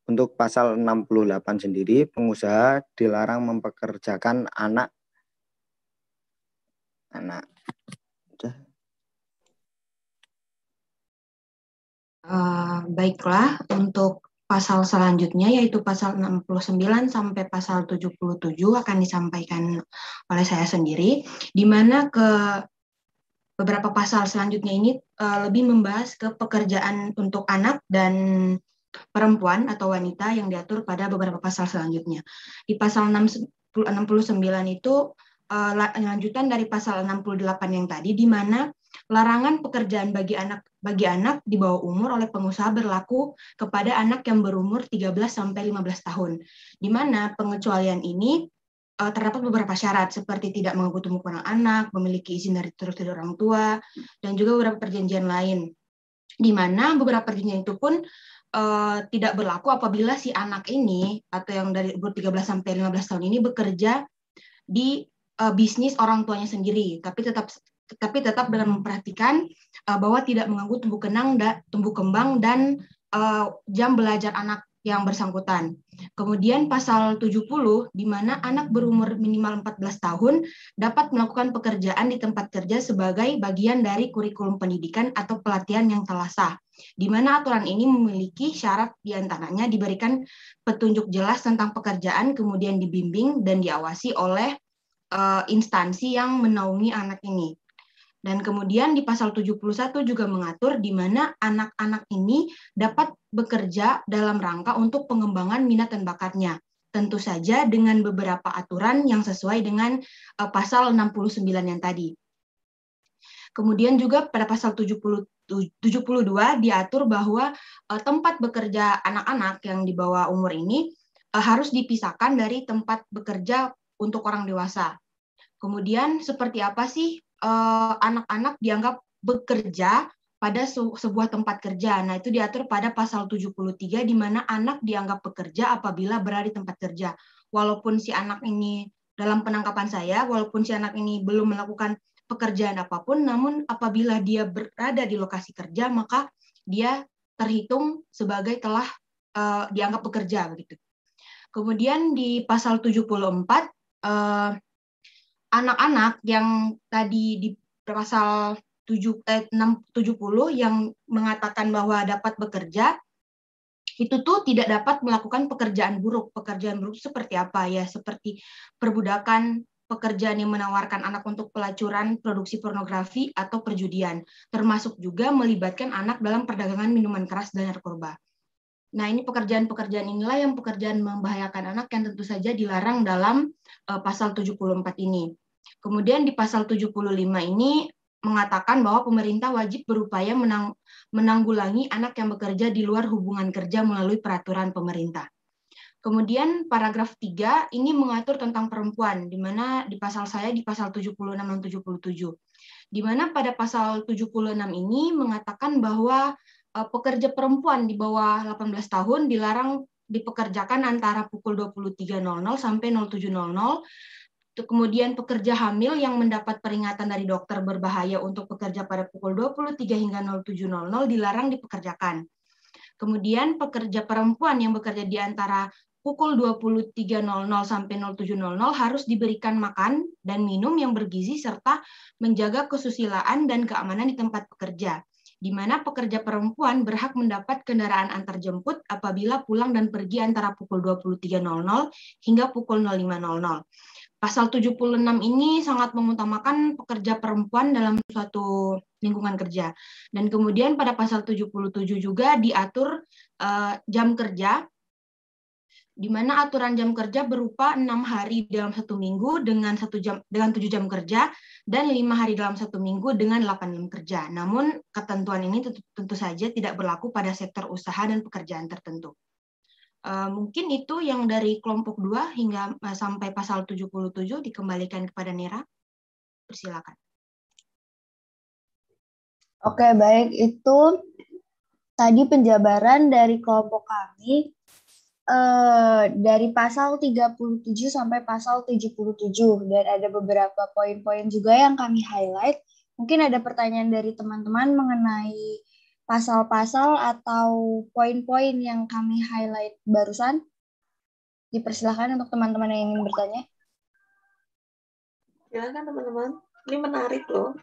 Untuk pasal 68 sendiri, pengusaha dilarang mempekerjakan anak. Baiklah, untuk pasal selanjutnya yaitu pasal 69 sampai pasal 77 akan disampaikan oleh saya sendiri, di mana ke beberapa pasal selanjutnya ini lebih membahas ke pekerjaan untuk anak dan perempuan atau wanita yang diatur pada beberapa pasal selanjutnya. Di pasal 69 itu lanjutan dari pasal 68 yang tadi, di mana larangan pekerjaan bagi anak di bawah umur oleh pengusaha berlaku kepada anak yang berumur 13 sampai 15 tahun. Di mana pengecualian ini terdapat beberapa syarat seperti tidak mengganggu tumbuh kembang anak, memiliki izin dari orang tua, dan juga beberapa perjanjian lain. Di mana beberapa perjanjian itu pun tidak berlaku apabila si anak ini atau yang dari umur 13 sampai 15 tahun ini bekerja di bisnis orang tuanya sendiri, tapi tetap dengan memperhatikan bahwa tidak mengganggu tumbuh kembang dan jam belajar anak yang bersangkutan. Kemudian pasal 70 di mana anak berumur minimal 14 tahun dapat melakukan pekerjaan di tempat kerja sebagai bagian dari kurikulum pendidikan atau pelatihan yang telah sah. Di mana aturan ini memiliki syarat diantaranya diberikan petunjuk jelas tentang pekerjaan, kemudian dibimbing dan diawasi oleh instansi yang menaungi anak ini. Dan kemudian di pasal 71 juga mengatur di mana anak-anak ini dapat bekerja dalam rangka untuk pengembangan minat dan bakatnya. Tentu saja dengan beberapa aturan yang sesuai dengan pasal 69 yang tadi. Kemudian juga pada pasal 72 diatur bahwa tempat bekerja anak-anak yang di bawah umur ini harus dipisahkan dari tempat bekerja untuk orang dewasa. Kemudian seperti apa sih anak-anak dianggap bekerja pada sebuah tempat kerja? Nah, itu diatur pada pasal 73 di mana anak dianggap bekerja apabila berada di tempat kerja. Walaupun si anak ini dalam penangkapan saya, walaupun si anak ini belum melakukan pekerjaan apapun, namun apabila dia berada di lokasi kerja, maka dia terhitung sebagai telah dianggap bekerja begitu. Kemudian di pasal 74 anak-anak yang tadi di pasal 70 yang mengatakan bahwa dapat bekerja, itu tuh tidak dapat melakukan pekerjaan buruk. Pekerjaan buruk seperti apa ya? Seperti perbudakan, pekerjaan yang menawarkan anak untuk pelacuran, produksi pornografi, atau perjudian. Termasuk juga melibatkan anak dalam perdagangan minuman keras dan narkoba. Nah, ini pekerjaan-pekerjaan inilah yang pekerjaan membahayakan anak yang tentu saja dilarang dalam pasal 74 ini. Kemudian di pasal 75 ini mengatakan bahwa pemerintah wajib berupaya menanggulangi anak yang bekerja di luar hubungan kerja melalui peraturan pemerintah. Kemudian paragraf 3 ini mengatur tentang perempuan, di mana di pasal 76 dan 77. Di mana pada pasal 76 ini mengatakan bahwa pekerja perempuan di bawah 18 tahun dilarang dipekerjakan antara pukul 23.00 sampai 07.00. Kemudian pekerja hamil yang mendapat peringatan dari dokter berbahaya untuk bekerja pada pukul 23 hingga 07.00 dilarang dipekerjakan. Kemudian pekerja perempuan yang bekerja di antara pukul 23.00 sampai 07.00 harus diberikan makan dan minum yang bergizi serta menjaga kesusilaan dan keamanan di tempat bekerja, di mana pekerja perempuan berhak mendapat kendaraan antarjemput apabila pulang dan pergi antara pukul 23.00 hingga pukul 05.00. Pasal 76 ini sangat mengutamakan pekerja perempuan dalam suatu lingkungan kerja. Dan kemudian pada pasal 77 juga diatur jam kerja, di mana aturan jam kerja berupa 6 hari dalam 1 minggu dengan 7 jam kerja dan 5 hari dalam 1 minggu dengan 8 jam kerja. Namun ketentuan ini tentu saja tidak berlaku pada sektor usaha dan pekerjaan tertentu. Mungkin itu yang dari kelompok 2 hingga sampai pasal 77 dikembalikan kepada Nera. Persilakan. Oke, baik. Itu tadi penjabaran dari kelompok kami. Dari pasal 37 sampai pasal 77 dan ada beberapa poin-poin juga yang kami highlight. Mungkin ada pertanyaan dari teman-teman mengenai pasal-pasal atau poin-poin yang kami highlight barusan. Dipersilahkan untuk teman-teman yang ingin bertanya. Silakan teman-teman. Ini menarik loh.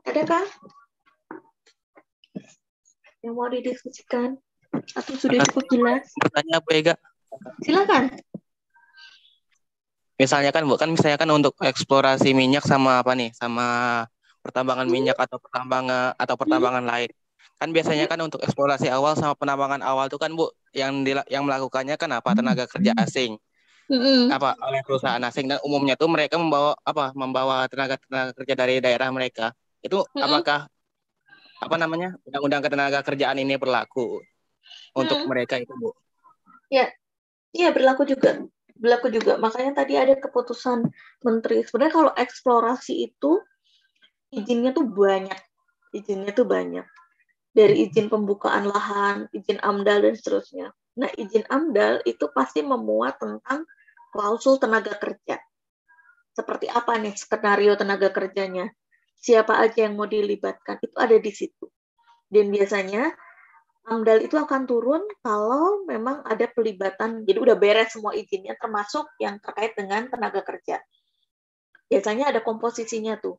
Adakah yang mau didiskusikan? Atau sudah cukup jelas? Bertanya apa ya, Kak? Silakan. Misalnya kan Bu, misalnya kan untuk eksplorasi minyak sama apa nih? Sama pertambangan minyak atau pertambangan lain. Kan biasanya kan untuk eksplorasi awal sama penambangan awal itu kan Bu, yang melakukannya kan apa? Tenaga kerja asing. Apa oleh perusahaan asing, dan umumnya tuh mereka membawa tenaga kerja dari daerah mereka. Itu apakah undang-undang ketenaga kerjaan ini berlaku untuk mereka itu, Bu? Ya, iya berlaku juga. Makanya tadi ada keputusan menteri. Sebenarnya kalau eksplorasi itu izinnya tuh banyak. Dari izin pembukaan lahan, izin AMDAL dan seterusnya. Nah, izin AMDAL itu pasti memuat tentang klausul tenaga kerja. Seperti apa nih skenario tenaga kerjanya? Siapa aja yang mau dilibatkan? Itu ada di situ. Dan biasanya AMDAL itu akan turun kalau memang ada pelibatan, jadi udah beres semua izinnya, termasuk yang terkait dengan tenaga kerja. Biasanya ada komposisinya tuh,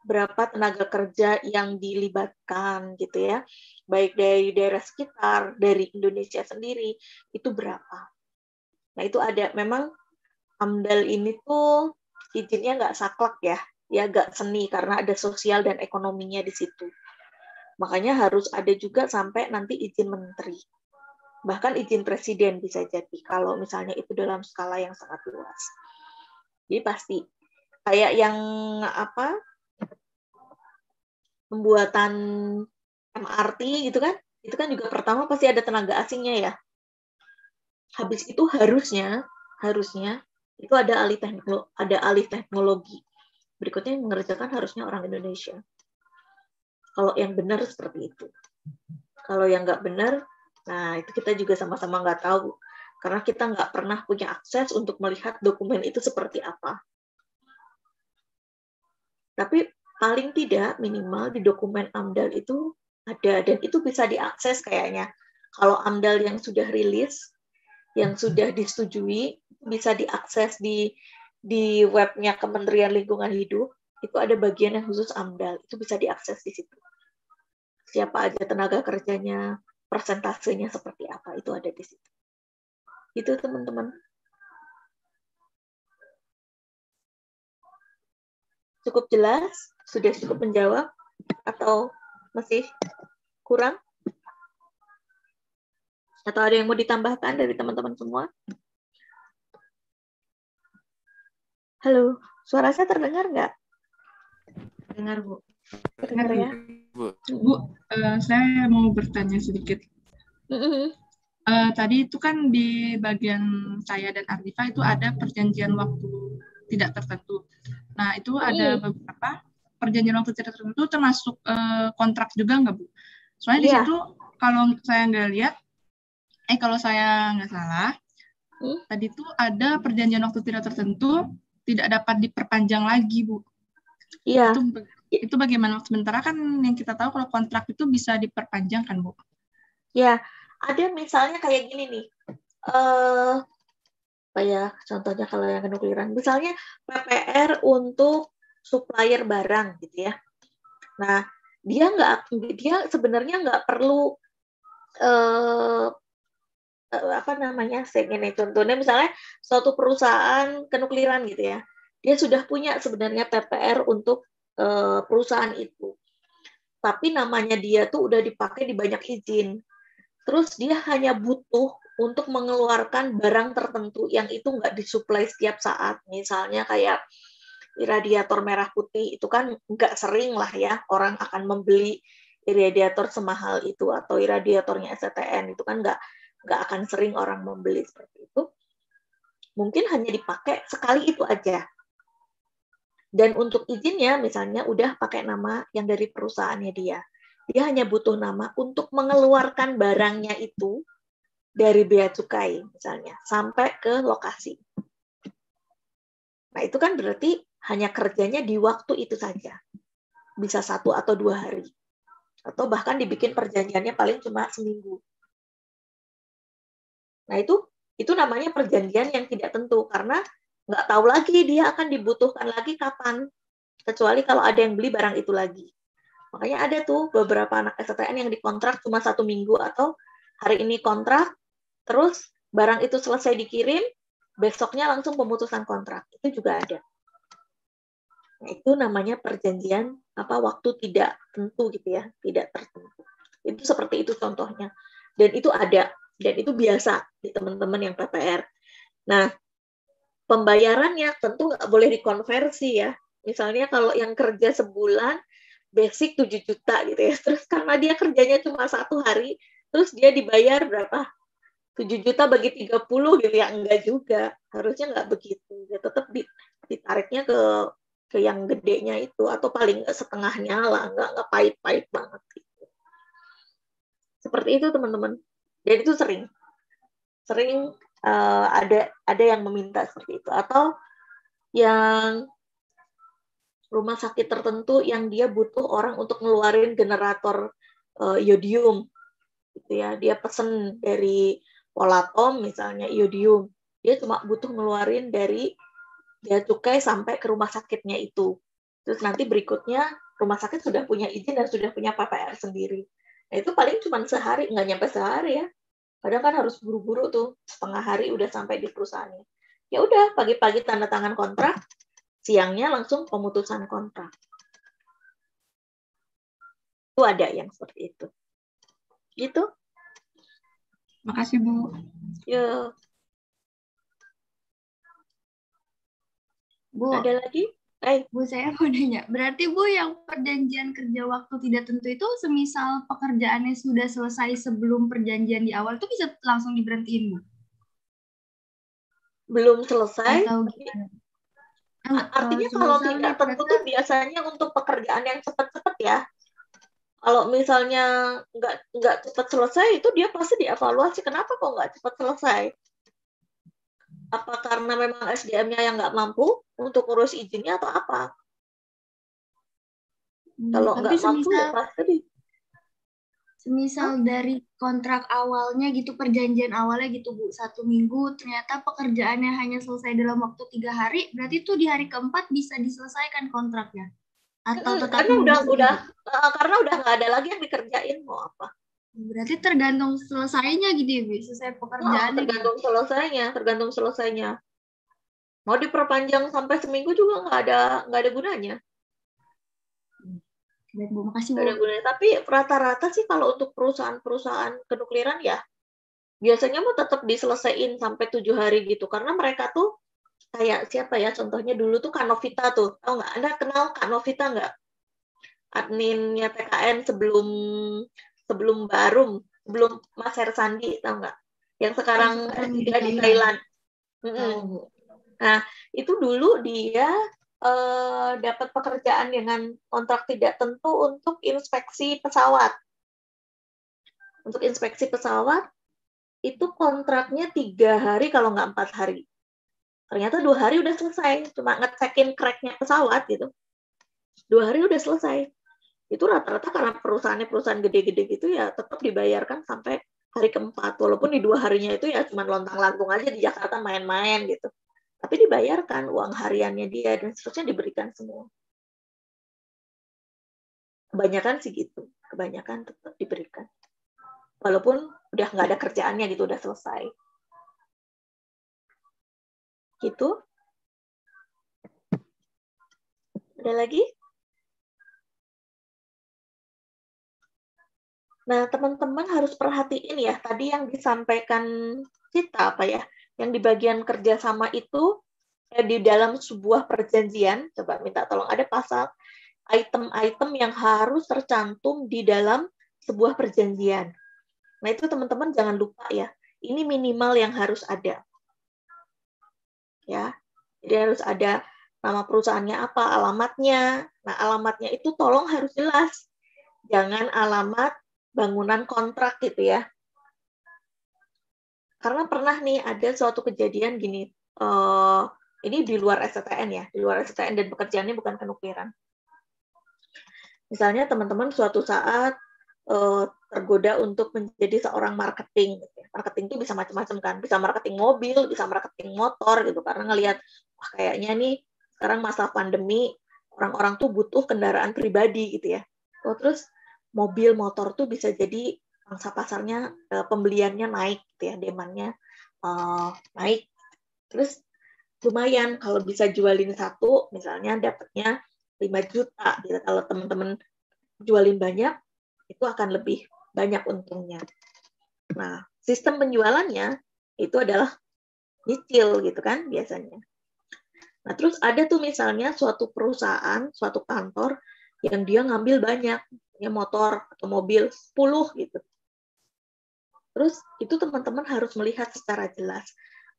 berapa tenaga kerja yang dilibatkan gitu ya, baik dari daerah sekitar, dari Indonesia sendiri, itu berapa. Nah itu ada, memang AMDAL ini tuh izinnya nggak saklek ya nggak seni, karena ada sosial dan ekonominya di situ. Makanya harus ada juga sampai nanti izin menteri. Bahkan izin presiden bisa jadi kalau misalnya itu dalam skala yang sangat luas. Jadi pasti kayak yang pembuatan MRT gitu kan, itu kan juga pertama pasti ada tenaga asingnya ya. Habis itu harusnya itu ada alih teknologi. Berikutnya yang mengerjakan harusnya orang Indonesia. Kalau yang benar seperti itu. Kalau yang nggak benar, nah itu kita juga sama-sama nggak tahu. Karena kita nggak pernah punya akses untuk melihat dokumen itu seperti apa. Tapi paling tidak minimal di dokumen AMDAL itu ada, dan itu bisa diakses kayaknya. Kalau AMDAL yang sudah rilis, yang sudah disetujui, bisa diakses di webnya Kementerian Lingkungan Hidup, itu ada bagian yang khusus AMDAL, itu bisa diakses di situ. Siapa aja tenaga kerjanya, persentasenya seperti apa, itu ada di situ. Itu teman-teman. Cukup jelas? Sudah cukup menjawab? Atau masih kurang? Atau ada yang mau ditambahkan dari teman-teman semua? Halo, suara saya terdengar nggak? Dengar, Bu. Dengar ya. Bu, saya mau bertanya sedikit. Tadi itu kan di bagian saya dan Ardifa itu ada perjanjian waktu tidak tertentu. Nah, itu ada beberapa perjanjian waktu tidak tertentu termasuk kontrak juga nggak, Bu? Soalnya di situ kalau saya nggak lihat, kalau saya nggak salah, tadi itu ada perjanjian waktu tidak tertentu tidak dapat diperpanjang lagi, Bu. Iya. Itu bagaimana? Sementara kan yang kita tahu kalau kontrak itu bisa diperpanjang kan, Bu? Ya, ada misalnya kayak gini nih. Apa ya contohnya kalau yang kenukliran? Misalnya PPR untuk supplier barang gitu ya. Nah, dia sebenarnya nggak perlu apa namanya? Contohnya misalnya suatu perusahaan kenukliran gitu ya. Dia sudah punya sebenarnya PPR untuk perusahaan itu. Tapi namanya dia tuh udah dipakai di banyak izin. Terus dia hanya butuh untuk mengeluarkan barang tertentu yang itu nggak disuplai setiap saat. Misalnya kayak iradiator merah putih, itu kan nggak sering lah ya orang akan membeli iradiator semahal itu, atau iradiatornya SCTN, itu kan nggak akan sering orang membeli seperti itu. Mungkin hanya dipakai sekali itu aja. Dan untuk izinnya misalnya udah pakai nama yang dari perusahaannya dia. Dia hanya butuh nama untuk mengeluarkan barangnya itu dari bea cukai misalnya sampai ke lokasi. Nah, itu kan berarti hanya kerjanya di waktu itu saja. Bisa 1 atau 2 hari. Atau bahkan dibikin perjanjiannya paling cuma seminggu. Nah, itu namanya perjanjian yang tidak tentu karena nggak tahu lagi dia akan dibutuhkan lagi kapan. Kecuali kalau ada yang beli barang itu lagi. Makanya ada tuh beberapa anak STN yang dikontrak cuma 1 minggu atau hari ini kontrak, terus barang itu selesai dikirim, besoknya langsung pemutusan kontrak. Itu juga ada. Nah, itu namanya perjanjian waktu tidak tentu gitu ya, tidak tertentu. Itu seperti itu contohnya. Dan itu ada, dan itu biasa di teman-teman yang PPR. Nah, pembayarannya tentu nggak boleh dikonversi ya. Misalnya kalau yang kerja sebulan, basic 7 juta gitu ya. Terus karena dia kerjanya cuma 1 hari, terus dia dibayar berapa? 7 juta bagi 30 gitu ya. Enggak juga. Harusnya nggak begitu. Ya, tetap ditariknya ke yang gedenya itu. Atau paling nggak setengahnya lah. Nggak pahit-pahit banget. Gitu. Seperti itu teman-teman. Dan itu sering. Sering ada yang meminta seperti itu. Atau yang rumah sakit tertentu yang dia butuh orang untuk ngeluarin generator iodium gitu ya. Dia pesen dari Polatom misalnya iodium. Dia cuma butuh ngeluarin dari bea cukai sampai ke rumah sakitnya itu. Terus nanti berikutnya rumah sakit sudah punya izin dan sudah punya PPR sendiri. Nah, itu paling cuma sehari, nggak nyampe sehari ya. Kadang kan harus buru-buru tuh, setengah hari udah sampai di perusahaannya. Ya udah, pagi-pagi tanda tangan kontrak, siangnya langsung pemutusan kontrak. Itu ada yang seperti itu. Gitu. Makasih, Bu. Ya. Bu, ada lagi? Bu, saya mau nanya. Berarti Bu, yang perjanjian kerja waktu tidak tentu itu semisal pekerjaannya sudah selesai sebelum perjanjian di awal itu bisa langsung diberhentiin, Bu? Belum selesai. Atau gimana? Artinya kalau tidak tentu tuh biasanya untuk pekerjaan yang cepat-cepat ya. Kalau misalnya nggak cepat selesai, itu dia pasti dievaluasi. Kenapa kok nggak cepat selesai? Apa karena memang SDM-nya yang nggak mampu untuk urus izinnya atau apa? Kalau nggak mampu ya pasti. Semisal dari kontrak awalnya gitu, perjanjian awalnya gitu Bu, 1 minggu, ternyata pekerjaannya hanya selesai dalam waktu 3 hari, berarti itu di hari keempat bisa diselesaikan kontraknya? Atau tetap karena udah nggak ada lagi yang dikerjain, mau apa? Berarti tergantung selesainya gitu ya, Bu, selesai pekerjaannya. Tergantung selesainya. Mau diperpanjang sampai seminggu juga nggak ada gunanya. Baik, Bu, makasih, Bu. Nggak ada gunanya. Tapi rata-rata sih kalau untuk perusahaan kenukliran ya, biasanya mau tetap diselesaikan sampai 7 hari gitu. Karena mereka tuh kayak siapa ya, contohnya dulu tuh Kanovita tuh. Tahu nggak? Anda kenal Kanovita nggak? adminnya TKN sebelum Barum, sebelum Mas Hersandi, tahu nggak? Yang sekarang S3 di Thailand. Nah, itu dulu dia dapat pekerjaan dengan kontrak tidak tentu untuk inspeksi pesawat. Untuk inspeksi pesawat, itu kontraknya 3 hari kalau nggak 4 hari. Ternyata 2 hari udah selesai, cuma ngecekin crack-nya pesawat gitu. 2 hari udah selesai. Itu rata-rata karena perusahaan gede-gede gitu ya tetap dibayarkan sampai hari keempat. Walaupun di 2 harinya itu ya cuma lontang-lantung aja di Jakarta main-main gitu. Tapi dibayarkan uang hariannya dia dan seterusnya diberikan semua. Kebanyakan sih gitu. Kebanyakan tetap diberikan. Walaupun udah nggak ada kerjaannya gitu, udah selesai. Gitu. Ada lagi? Nah, teman-teman harus perhatiin ya, tadi yang disampaikan kita apa ya, yang di bagian kerjasama itu di dalam sebuah perjanjian, coba minta tolong ada pasal item-item yang harus tercantum di dalam sebuah perjanjian. Nah, itu teman-teman jangan lupa ya, ini minimal yang harus ada. Ya, jadi harus ada nama perusahaannya apa, alamatnya. Nah, alamatnya itu tolong harus jelas. Jangan alamat bangunan kontrak gitu ya. Karena pernah nih ada suatu kejadian gini, ini di luar STTN ya, di luar STTN dan pekerjaannya bukan kenukliran. Misalnya teman-teman suatu saat tergoda untuk menjadi seorang marketing. Marketing itu bisa macam-macam kan, bisa marketing mobil, bisa marketing motor gitu. Karena ngelihat, wah kayaknya nih sekarang masa pandemi orang-orang tuh butuh kendaraan pribadi gitu ya. Terus mobil motor tuh bisa jadi pangsa pasarnya pembeliannya naik gitu ya, demand-nya naik. Terus lumayan kalau bisa jualin satu misalnya dapatnya 5 juta gitu. Kalau teman-teman jualin banyak itu akan lebih banyak untungnya. Nah, sistem penjualannya itu adalah nyicil gitu kan biasanya. Nah, terus ada tuh misalnya suatu perusahaan, suatu kantor yang dia ngambil banyak ya motor atau mobil 10 gitu. Terus itu teman-teman harus melihat secara jelas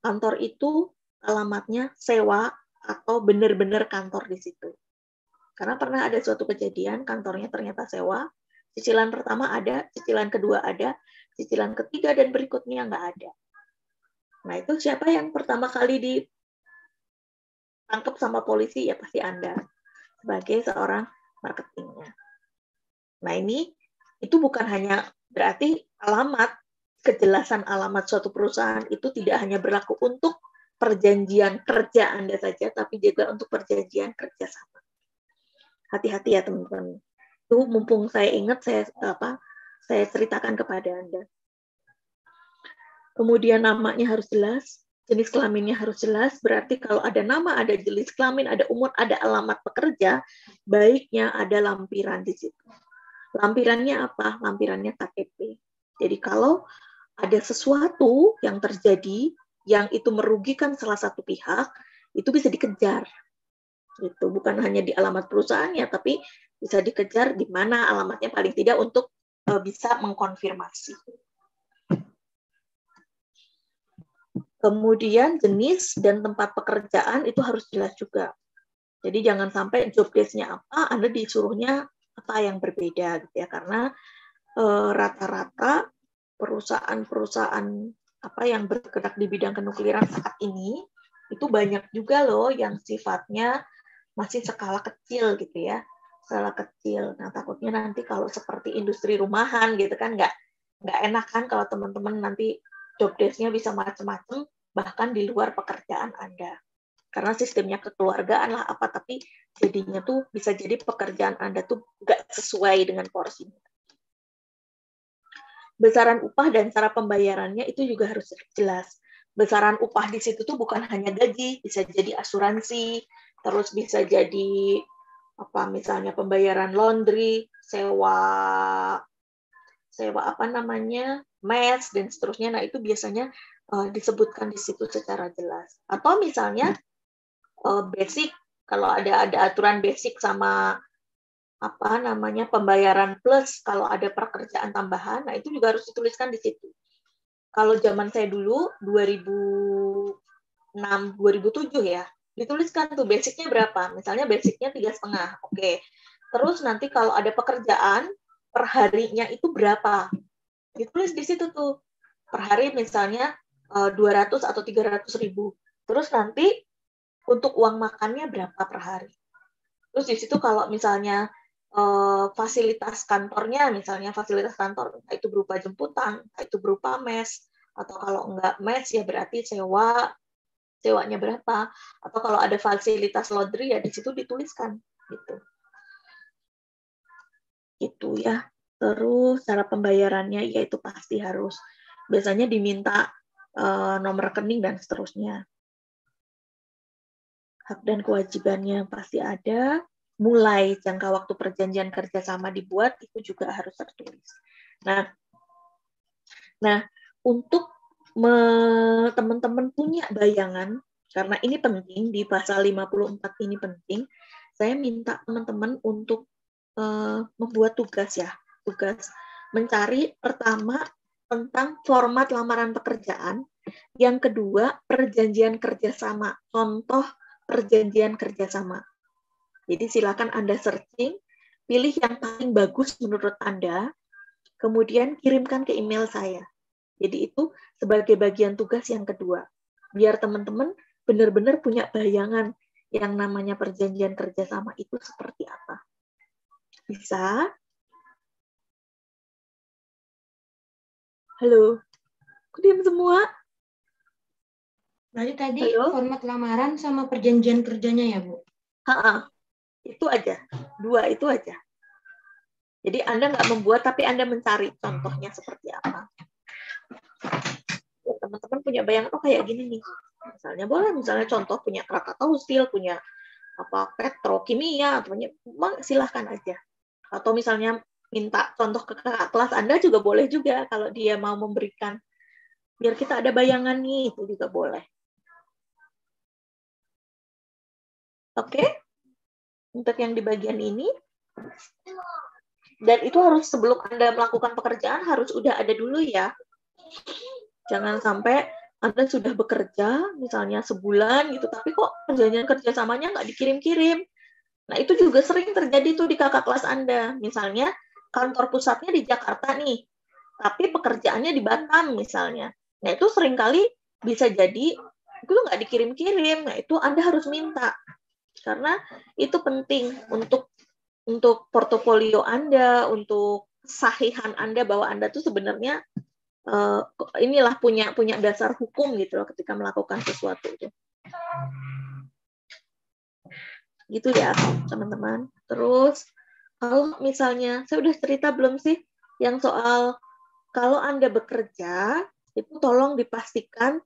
kantor itu alamatnya sewa atau benar-benar kantor di situ. Karena pernah ada suatu kejadian kantornya ternyata sewa, cicilan pertama ada, cicilan kedua ada, cicilan ketiga dan berikutnya nggak ada. Nah itu siapa yang pertama kali ditangkap sama polisi ya pasti Anda sebagai seorang marketingnya. Nah ini itu bukan hanya berarti alamat, kejelasan alamat suatu perusahaan itu tidak hanya berlaku untuk perjanjian kerja Anda saja, tapi juga untuk perjanjian kerjasama. Hati-hati ya teman-teman. Itu mumpung saya ingat, saya ceritakan kepada Anda. Kemudian namanya harus jelas, jenis kelaminnya harus jelas, berarti kalau ada nama, ada jenis kelamin, ada umur, ada alamat pekerja, baiknya ada lampiran di situ. Lampirannya apa? Lampirannya KTP. Jadi kalau ada sesuatu yang terjadi, yang itu merugikan salah satu pihak, itu bisa dikejar. Itu bukan hanya di alamat perusahaannya, tapi bisa dikejar di mana alamatnya paling tidak untuk bisa mengkonfirmasi. Kemudian jenis dan tempat pekerjaan itu harus jelas juga. Jadi jangan sampai job desk-nya apa, Anda disuruhnya apa yang berbeda gitu ya, karena rata-rata perusahaan-perusahaan apa yang bergerak di bidang kenukliran saat ini itu banyak juga loh yang sifatnya masih skala kecil gitu ya, skala kecil. Nah takutnya nanti kalau seperti industri rumahan gitu kan nggak enak kan kalau teman-teman nanti job desk-nya bisa macam-macam bahkan di luar pekerjaan Anda. Karena sistemnya kekeluargaan lah apa, tapi jadinya tuh bisa jadi pekerjaan Anda tuh nggak sesuai dengan porsinya. Besaran upah dan cara pembayarannya itu juga harus jelas. Besaran upah di situ tuh bukan hanya gaji, bisa jadi asuransi, terus bisa jadi apa misalnya pembayaran laundry, sewa apa namanya, mes dan seterusnya. Nah itu biasanya disebutkan di situ secara jelas. Atau misalnya basic, kalau ada aturan basic sama pembayaran plus kalau ada pekerjaan tambahan. Nah, itu juga harus dituliskan di situ. Kalau zaman saya dulu 2006 2007 ya, dituliskan tuh basicnya berapa. Misalnya basicnya 3,5. Oke. Terus nanti kalau ada pekerjaan per harinya itu berapa. Ditulis di situ tuh. Per hari misalnya 200 atau 300 ribu. Terus nanti untuk uang makannya berapa per hari. Terus di situ kalau misalnya fasilitas kantornya, misalnya fasilitas kantor, entah itu berupa jemputan, entah itu berupa mes, atau kalau enggak mes ya berarti sewanya berapa, atau kalau ada fasilitas laundry ya di situ dituliskan gitu. Itu ya. Terus cara pembayarannya yaitu pasti harus biasanya diminta nomor rekening dan seterusnya. Hak dan kewajibannya pasti ada. Mulai jangka waktu perjanjian kerjasama dibuat itu juga harus tertulis. Nah, untuk teman-teman punya bayangan, karena ini penting di pasal 54 ini penting, saya minta teman-teman untuk membuat tugas ya, tugas mencari pertama tentang format lamaran pekerjaan, yang kedua perjanjian kerjasama, contoh perjanjian kerjasama. Jadi silakan Anda searching, pilih yang paling bagus menurut Anda, kemudian kirimkan ke email saya. Jadi itu sebagai bagian tugas yang kedua. Biar teman-teman benar-benar punya bayangan yang namanya perjanjian kerjasama itu seperti apa. Bisa? Halo? Kok diam semua? Berarti tadi format lamaran sama perjanjian kerjanya ya, Bu? Itu aja. 2 itu aja. Jadi Anda nggak membuat, tapi Anda mencari contohnya seperti apa. Ya, teman-teman punya bayangan, oh kayak gini nih. Misalnya boleh, misalnya contoh punya Krakatau Steel, punya petrokimia, silahkan aja. Atau misalnya minta contoh ke kakak kelas Anda juga boleh juga kalau dia mau memberikan. Biar kita ada bayangan nih, itu juga boleh. Oke? Untuk yang di bagian ini, dan itu harus sebelum Anda melakukan pekerjaan harus udah ada dulu ya. Jangan sampai Anda sudah bekerja misalnya sebulan gitu, tapi kok perjanjian kerjasamanya nggak dikirim-kirim. Nah itu juga sering terjadi tuh di kakak kelas Anda. Misalnya kantor pusatnya di Jakarta nih, tapi pekerjaannya di Batam misalnya. Nah itu seringkali bisa jadi itu nggak dikirim-kirim. Nah itu Anda harus minta. Karena itu penting untuk portofolio Anda, untuk kesahihan Anda bahwa Anda tuh sebenarnya inilah punya dasar hukum gitu loh ketika melakukan sesuatu itu. Gitu ya, teman-teman. Terus kalau misalnya saya udah cerita belum sih yang soal kalau Anda bekerja itu tolong dipastikan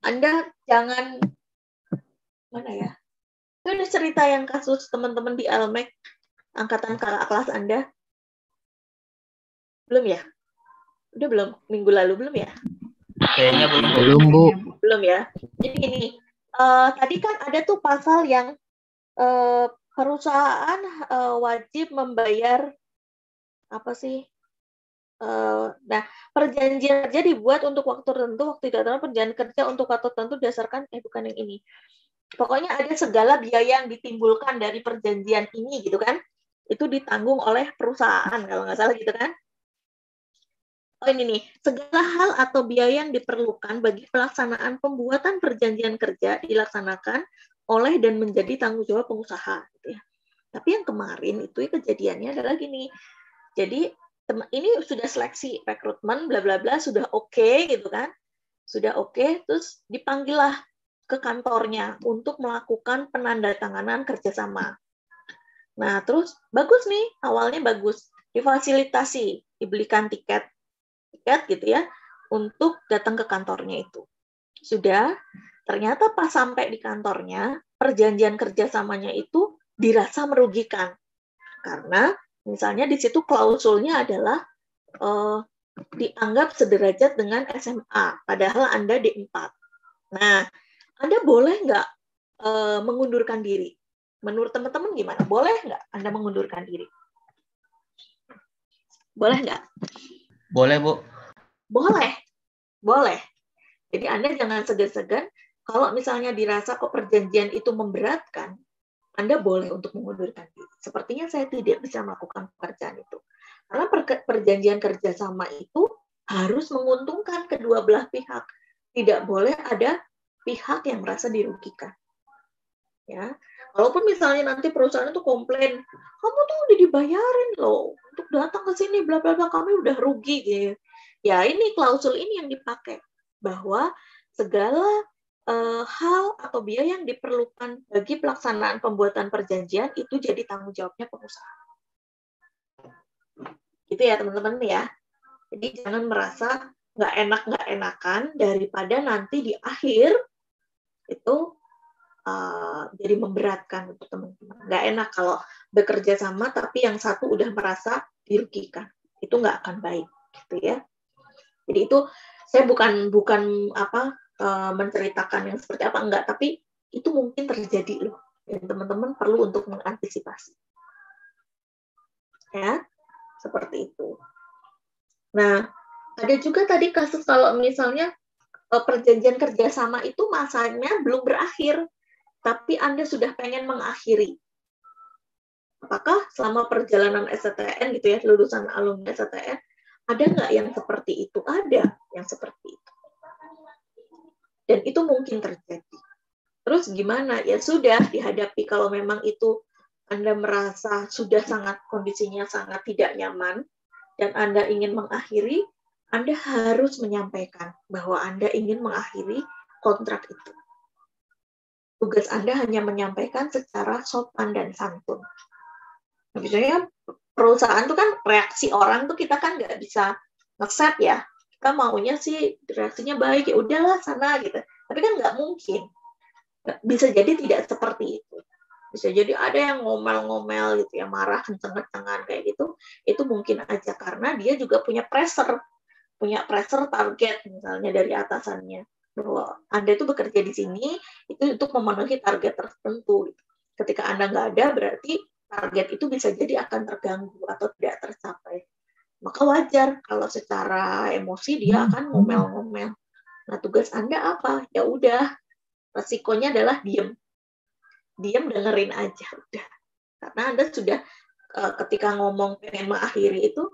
Anda jangan mana ya? Saya udah cerita yang kasus teman-teman di Almek angkatan kakak kelas Anda. Belum ya? Udah belum? Minggu lalu belum ya? Kayaknya belum, Bu. Belum ya? Jadi gini, tadi kan ada tuh pasal yang perusahaan wajib membayar apa sih? Nah, perjanjian kerja dibuat untuk waktu tertentu, waktu tidak tertentu, perjanjian kerja untuk waktu tertentu berdasarkan bukan yang ini. Pokoknya ada segala biaya yang ditimbulkan dari perjanjian ini gitu kan? Itu ditanggung oleh perusahaan kalau nggak salah gitu kan? Oh ini nih, segala hal atau biaya yang diperlukan bagi pelaksanaan pembuatan perjanjian kerja dilaksanakan oleh dan menjadi tanggung jawab pengusaha. Gitu ya. Tapi yang kemarin itu kejadiannya adalah gini. Jadi ini sudah seleksi rekrutmen, bla bla bla, sudah oke gitu kan? Sudah oke, terus dipanggillah ke kantornya untuk melakukan penandatanganan kerjasama. Nah terus bagus nih, awalnya bagus, difasilitasi, dibelikan tiket gitu ya, untuk datang ke kantornya itu. Sudah, ternyata pas sampai di kantornya, perjanjian kerjasamanya itu dirasa merugikan. Karena misalnya di situ klausulnya adalah dianggap sederajat dengan SMA, padahal Anda D4. Nah, Anda boleh nggak mengundurkan diri? Menurut teman-teman gimana? Boleh nggak Anda mengundurkan diri? Boleh nggak? Boleh, Bu. Boleh. Boleh. Jadi Anda jangan segan-segan. Kalau misalnya dirasa kok perjanjian itu memberatkan, Anda boleh untuk mengundurkan diri. Sepertinya saya tidak bisa melakukan pekerjaan itu. Karena perjanjian kerjasama itu harus menguntungkan kedua belah pihak. Tidak boleh ada pihak yang merasa dirugikan. Ya, walaupun misalnya nanti perusahaan itu komplain, kamu tuh udah dibayarin loh untuk datang ke sini, bla bla bla, kami udah rugi gitu. Ya ini klausul ini yang dipakai bahwa segala hal atau biaya yang diperlukan bagi pelaksanaan pembuatan perjanjian itu jadi tanggung jawabnya pengusaha. Gitu ya teman-teman ya. Jadi jangan merasa nggak enakan daripada nanti di akhir itu jadi memberatkan untuk teman-teman. Nggak enak kalau bekerja sama tapi yang satu udah merasa dirugikan. Itu nggak akan baik, gitu ya. Jadi itu saya bukan menceritakan yang seperti apa, enggak, tapi itu mungkin terjadi loh. Dan teman-teman perlu untuk mengantisipasi. Ya, seperti itu. Nah, ada juga tadi kasus kalau misalnya perjanjian kerjasama itu masanya belum berakhir, tapi Anda sudah pengen mengakhiri. Apakah selama perjalanan STTN gitu ya, lulusan alumni STTN, ada nggak yang seperti itu? Ada yang seperti itu. Dan itu mungkin terjadi. Terus gimana? Ya sudah dihadapi. Kalau memang itu Anda merasa sudah kondisinya sangat tidak nyaman, dan Anda ingin mengakhiri, Anda harus menyampaikan bahwa Anda ingin mengakhiri kontrak itu. Tugas Anda hanya menyampaikan secara sopan dan santun. Nah, biasanya perusahaan itu kan reaksi orang tuh kita kan nggak bisa nge-set ya. Kita maunya sih reaksinya baik, ya udahlah sana gitu. Tapi kan nggak mungkin. Bisa jadi tidak seperti itu. Bisa jadi ada yang ngomel-ngomel gitu ya, marah kenceng-kencengan kayak gitu. Itu mungkin aja karena dia juga punya pressure target misalnya dari atasannya. Bahwa Anda itu bekerja di sini itu untuk memenuhi target tertentu. Ketika Anda nggak ada, berarti target itu bisa jadi akan terganggu atau tidak tercapai. Maka wajar kalau secara emosi dia akan ngomel-ngomel. Nah, tugas Anda apa? Ya udah, resikonya adalah diam. Diam, dengerin aja udah. Karena Anda sudah ketika ngomong pengen mengakhiri itu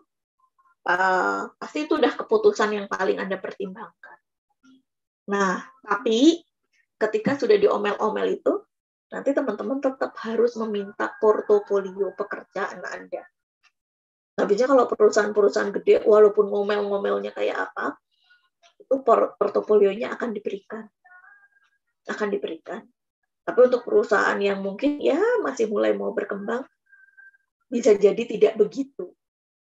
pasti itu udah keputusan yang paling Anda pertimbangkan. Nah, tapi ketika sudah diomel-omel itu, nanti teman-teman tetap harus meminta portofolio pekerjaan Anda. Nah, biasanya kalau perusahaan-perusahaan gede, walaupun ngomel-ngomelnya kayak apa, itu portofolionya akan diberikan. Tapi untuk perusahaan yang mungkin ya masih mulai mau berkembang, bisa jadi tidak begitu.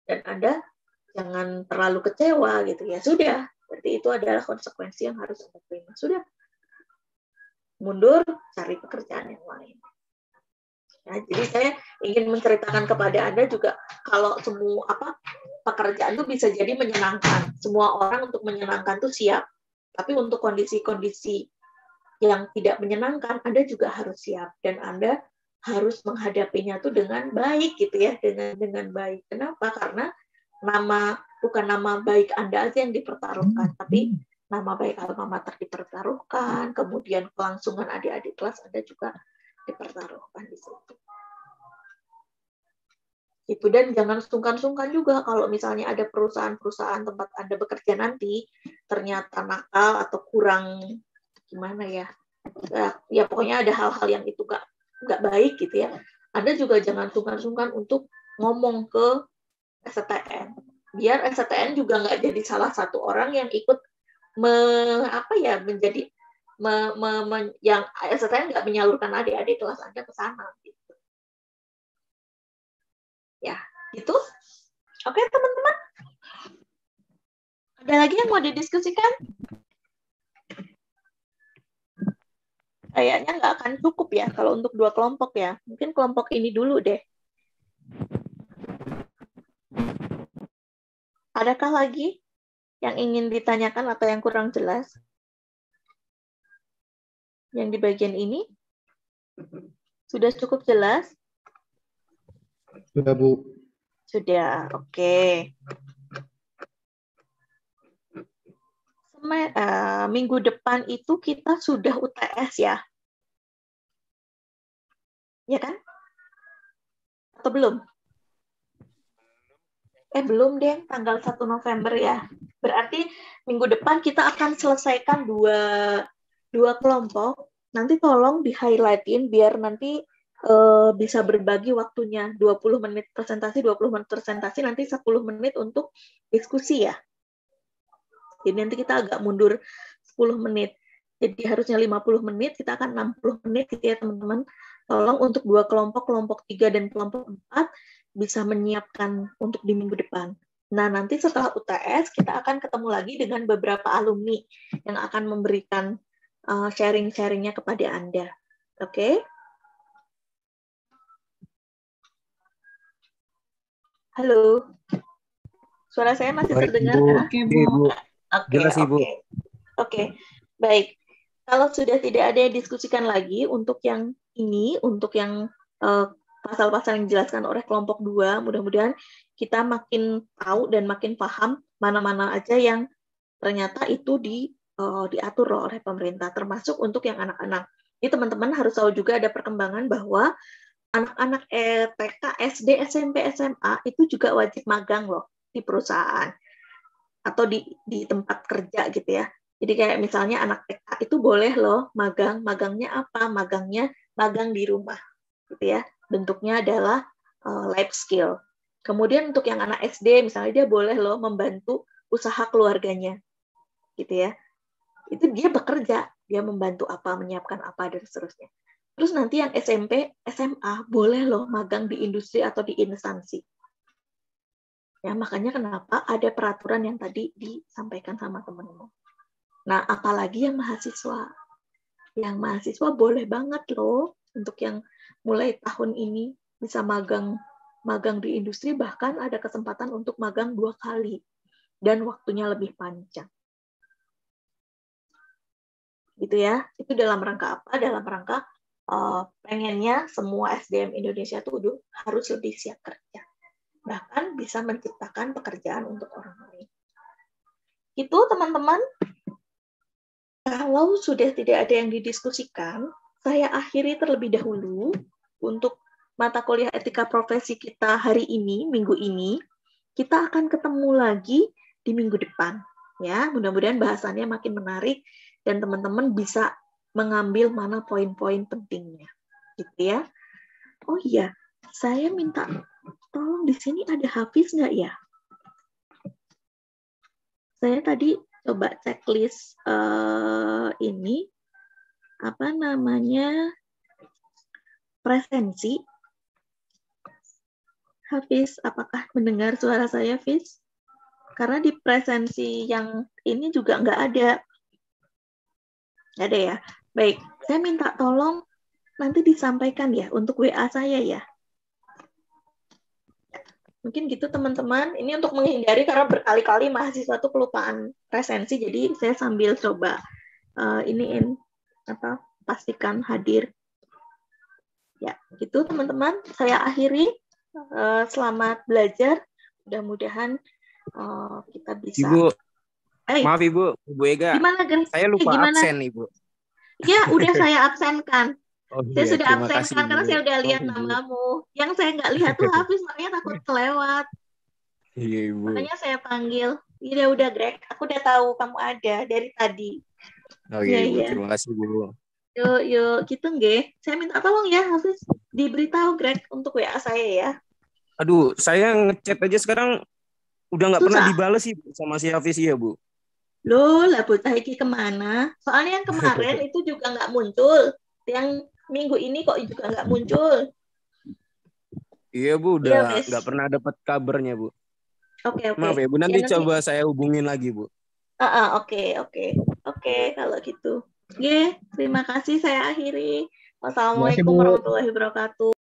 Dan Anda jangan terlalu kecewa gitu ya. Sudah, berarti itu adalah konsekuensi yang harus Anda terima. Sudah. Mundur, cari pekerjaan yang lain. Nah, jadi saya ingin menceritakan kepada Anda juga kalau semua pekerjaan itu bisa jadi menyenangkan. Semua orang untuk menyenangkan itu siap. Tapi untuk kondisi-kondisi yang tidak menyenangkan, Anda juga harus siap dan Anda harus menghadapinya itu dengan baik gitu ya, dengan baik. Kenapa? Karena bukan nama baik Anda aja yang dipertaruhkan, tapi nama baik alma mater dipertaruhkan, kemudian kelangsungan adik-adik kelas Anda juga dipertaruhkan di situ. Itu, dan jangan sungkan-sungkan juga kalau misalnya ada perusahaan-perusahaan tempat Anda bekerja nanti ternyata nakal atau kurang gimana ya pokoknya ada hal-hal yang itu nggak baik gitu ya. Anda juga jangan sungkan-sungkan untuk ngomong ke STTN. Biar STTN juga nggak jadi salah satu orang yang ikut yang STTN nggak menyalurkan adik-adik kelas Anda ke sana. Gitu. Ya, gitu. Oke, teman-teman. Ada lagi yang mau didiskusikan? Kayaknya nggak akan cukup ya kalau untuk 2 kelompok ya. Mungkin kelompok ini dulu deh. Adakah lagi yang ingin ditanyakan atau yang kurang jelas? Yang di bagian ini? Sudah cukup jelas? Sudah, Bu. Sudah, oke. Minggu depan itu kita sudah UTS ya? Ya kan? Atau belum? Belum deh, tanggal 1 November ya. Berarti minggu depan kita akan selesaikan dua kelompok. Nanti tolong di-highlightin biar nanti bisa berbagi waktunya. 20 menit presentasi, 20 menit presentasi, nanti 10 menit untuk diskusi ya. Jadi nanti kita agak mundur 10 menit. Jadi harusnya 50 menit, kita akan 60 menit gitu ya teman-teman. Tolong untuk dua kelompok, kelompok 3 dan kelompok 4, bisa menyiapkan untuk di minggu depan. Nah, nanti setelah UTS, kita akan ketemu lagi dengan beberapa alumni yang akan memberikan sharing-sharingnya kepada Anda. Oke? Halo? Suara saya masih terdengar? Oke, Bu. Oke, Jelas, Ibu. Oke, baik. Kalau sudah tidak ada yang diskusikan lagi, untuk yang ini, untuk yang pasal-pasal yang dijelaskan oleh kelompok 2, mudah-mudahan kita makin tahu dan makin paham mana-mana aja yang ternyata itu diatur loh oleh pemerintah, termasuk untuk yang anak-anak. Jadi teman-teman harus tahu juga ada perkembangan bahwa anak-anak TK, SD, SMP, SMA itu juga wajib magang loh di perusahaan atau di tempat kerja gitu ya. Jadi kayak misalnya anak TK itu boleh loh magang. Magangnya apa? Magang di rumah gitu ya. Bentuknya adalah life skill. Kemudian untuk yang anak SD, misalnya dia boleh loh membantu usaha keluarganya, gitu ya. Itu dia bekerja, dia membantu apa, menyiapkan apa, dan seterusnya. Terus nanti yang SMP, SMA, boleh loh magang di industri atau di instansi. Ya, makanya kenapa ada peraturan yang tadi disampaikan sama teman-teman. Nah, apalagi yang mahasiswa. Yang mahasiswa boleh banget loh untuk yang mulai tahun ini bisa magang di industri, bahkan ada kesempatan untuk magang 2 kali dan waktunya lebih panjang. Gitu ya. Itu dalam rangka apa? Dalam rangka pengennya semua SDM Indonesia itu harus lebih siap kerja. Bahkan bisa menciptakan pekerjaan untuk orang lain. Itu teman-teman. Kalau sudah tidak ada yang didiskusikan, saya akhiri terlebih dahulu untuk mata kuliah etika profesi kita hari ini, minggu ini. Kita akan ketemu lagi di minggu depan. Ya, mudah-mudahan bahasannya makin menarik dan teman-teman bisa mengambil mana poin-poin pentingnya. Gitu ya. Oh iya, saya minta tolong di sini ada Hafiz nggak ya? Saya tadi coba checklist ini apa namanya presensi. Hafiz, apakah mendengar suara saya, Hafiz? Karena di presensi yang ini juga nggak ada. Nggak ada ya? Baik, saya minta tolong nanti disampaikan ya untuk WA saya ya. Mungkin gitu teman-teman. Ini untuk menghindari karena berkali-kali mahasiswa tuh kelupaan presensi, jadi saya sambil coba pastikan hadir. Ya, gitu teman-teman. Saya akhiri. Selamat belajar. Mudah-mudahan kita bisa. Ibu, maaf Ibu Ega. Gimana, saya lupa absen Ibu. Ya, udah saya absenkan. Oh, saya iya, sudah absenkan karena saya udah lihat namamu. Yang saya nggak lihat tuh Hafiz, makanya takut kelewat. Iya Ibu. Makanya saya panggil. Udah Greg, aku udah tahu kamu ada dari tadi. Oh iya Ibu, terima kasih Bu. Yuk, gitu nggih. Saya minta tolong ya Hafiz, diberitahu Greg untuk WA saya ya. Aduh, saya ngechat aja sekarang udah nggak pernah dibales sih sama si Hafiz ya Bu. Loh, lah bocah iki kemana? Soalnya yang kemarin itu juga nggak muncul. Yang minggu ini kok juga nggak muncul. Iya Bu, udah nggak pernah dapat kabarnya Bu. Oke. Maaf ya Bu, nanti coba saya hubungin lagi Bu. Oke, kalau gitu. Terima kasih, saya akhiri. Wassalamualaikum warahmatullahi wabarakatuh.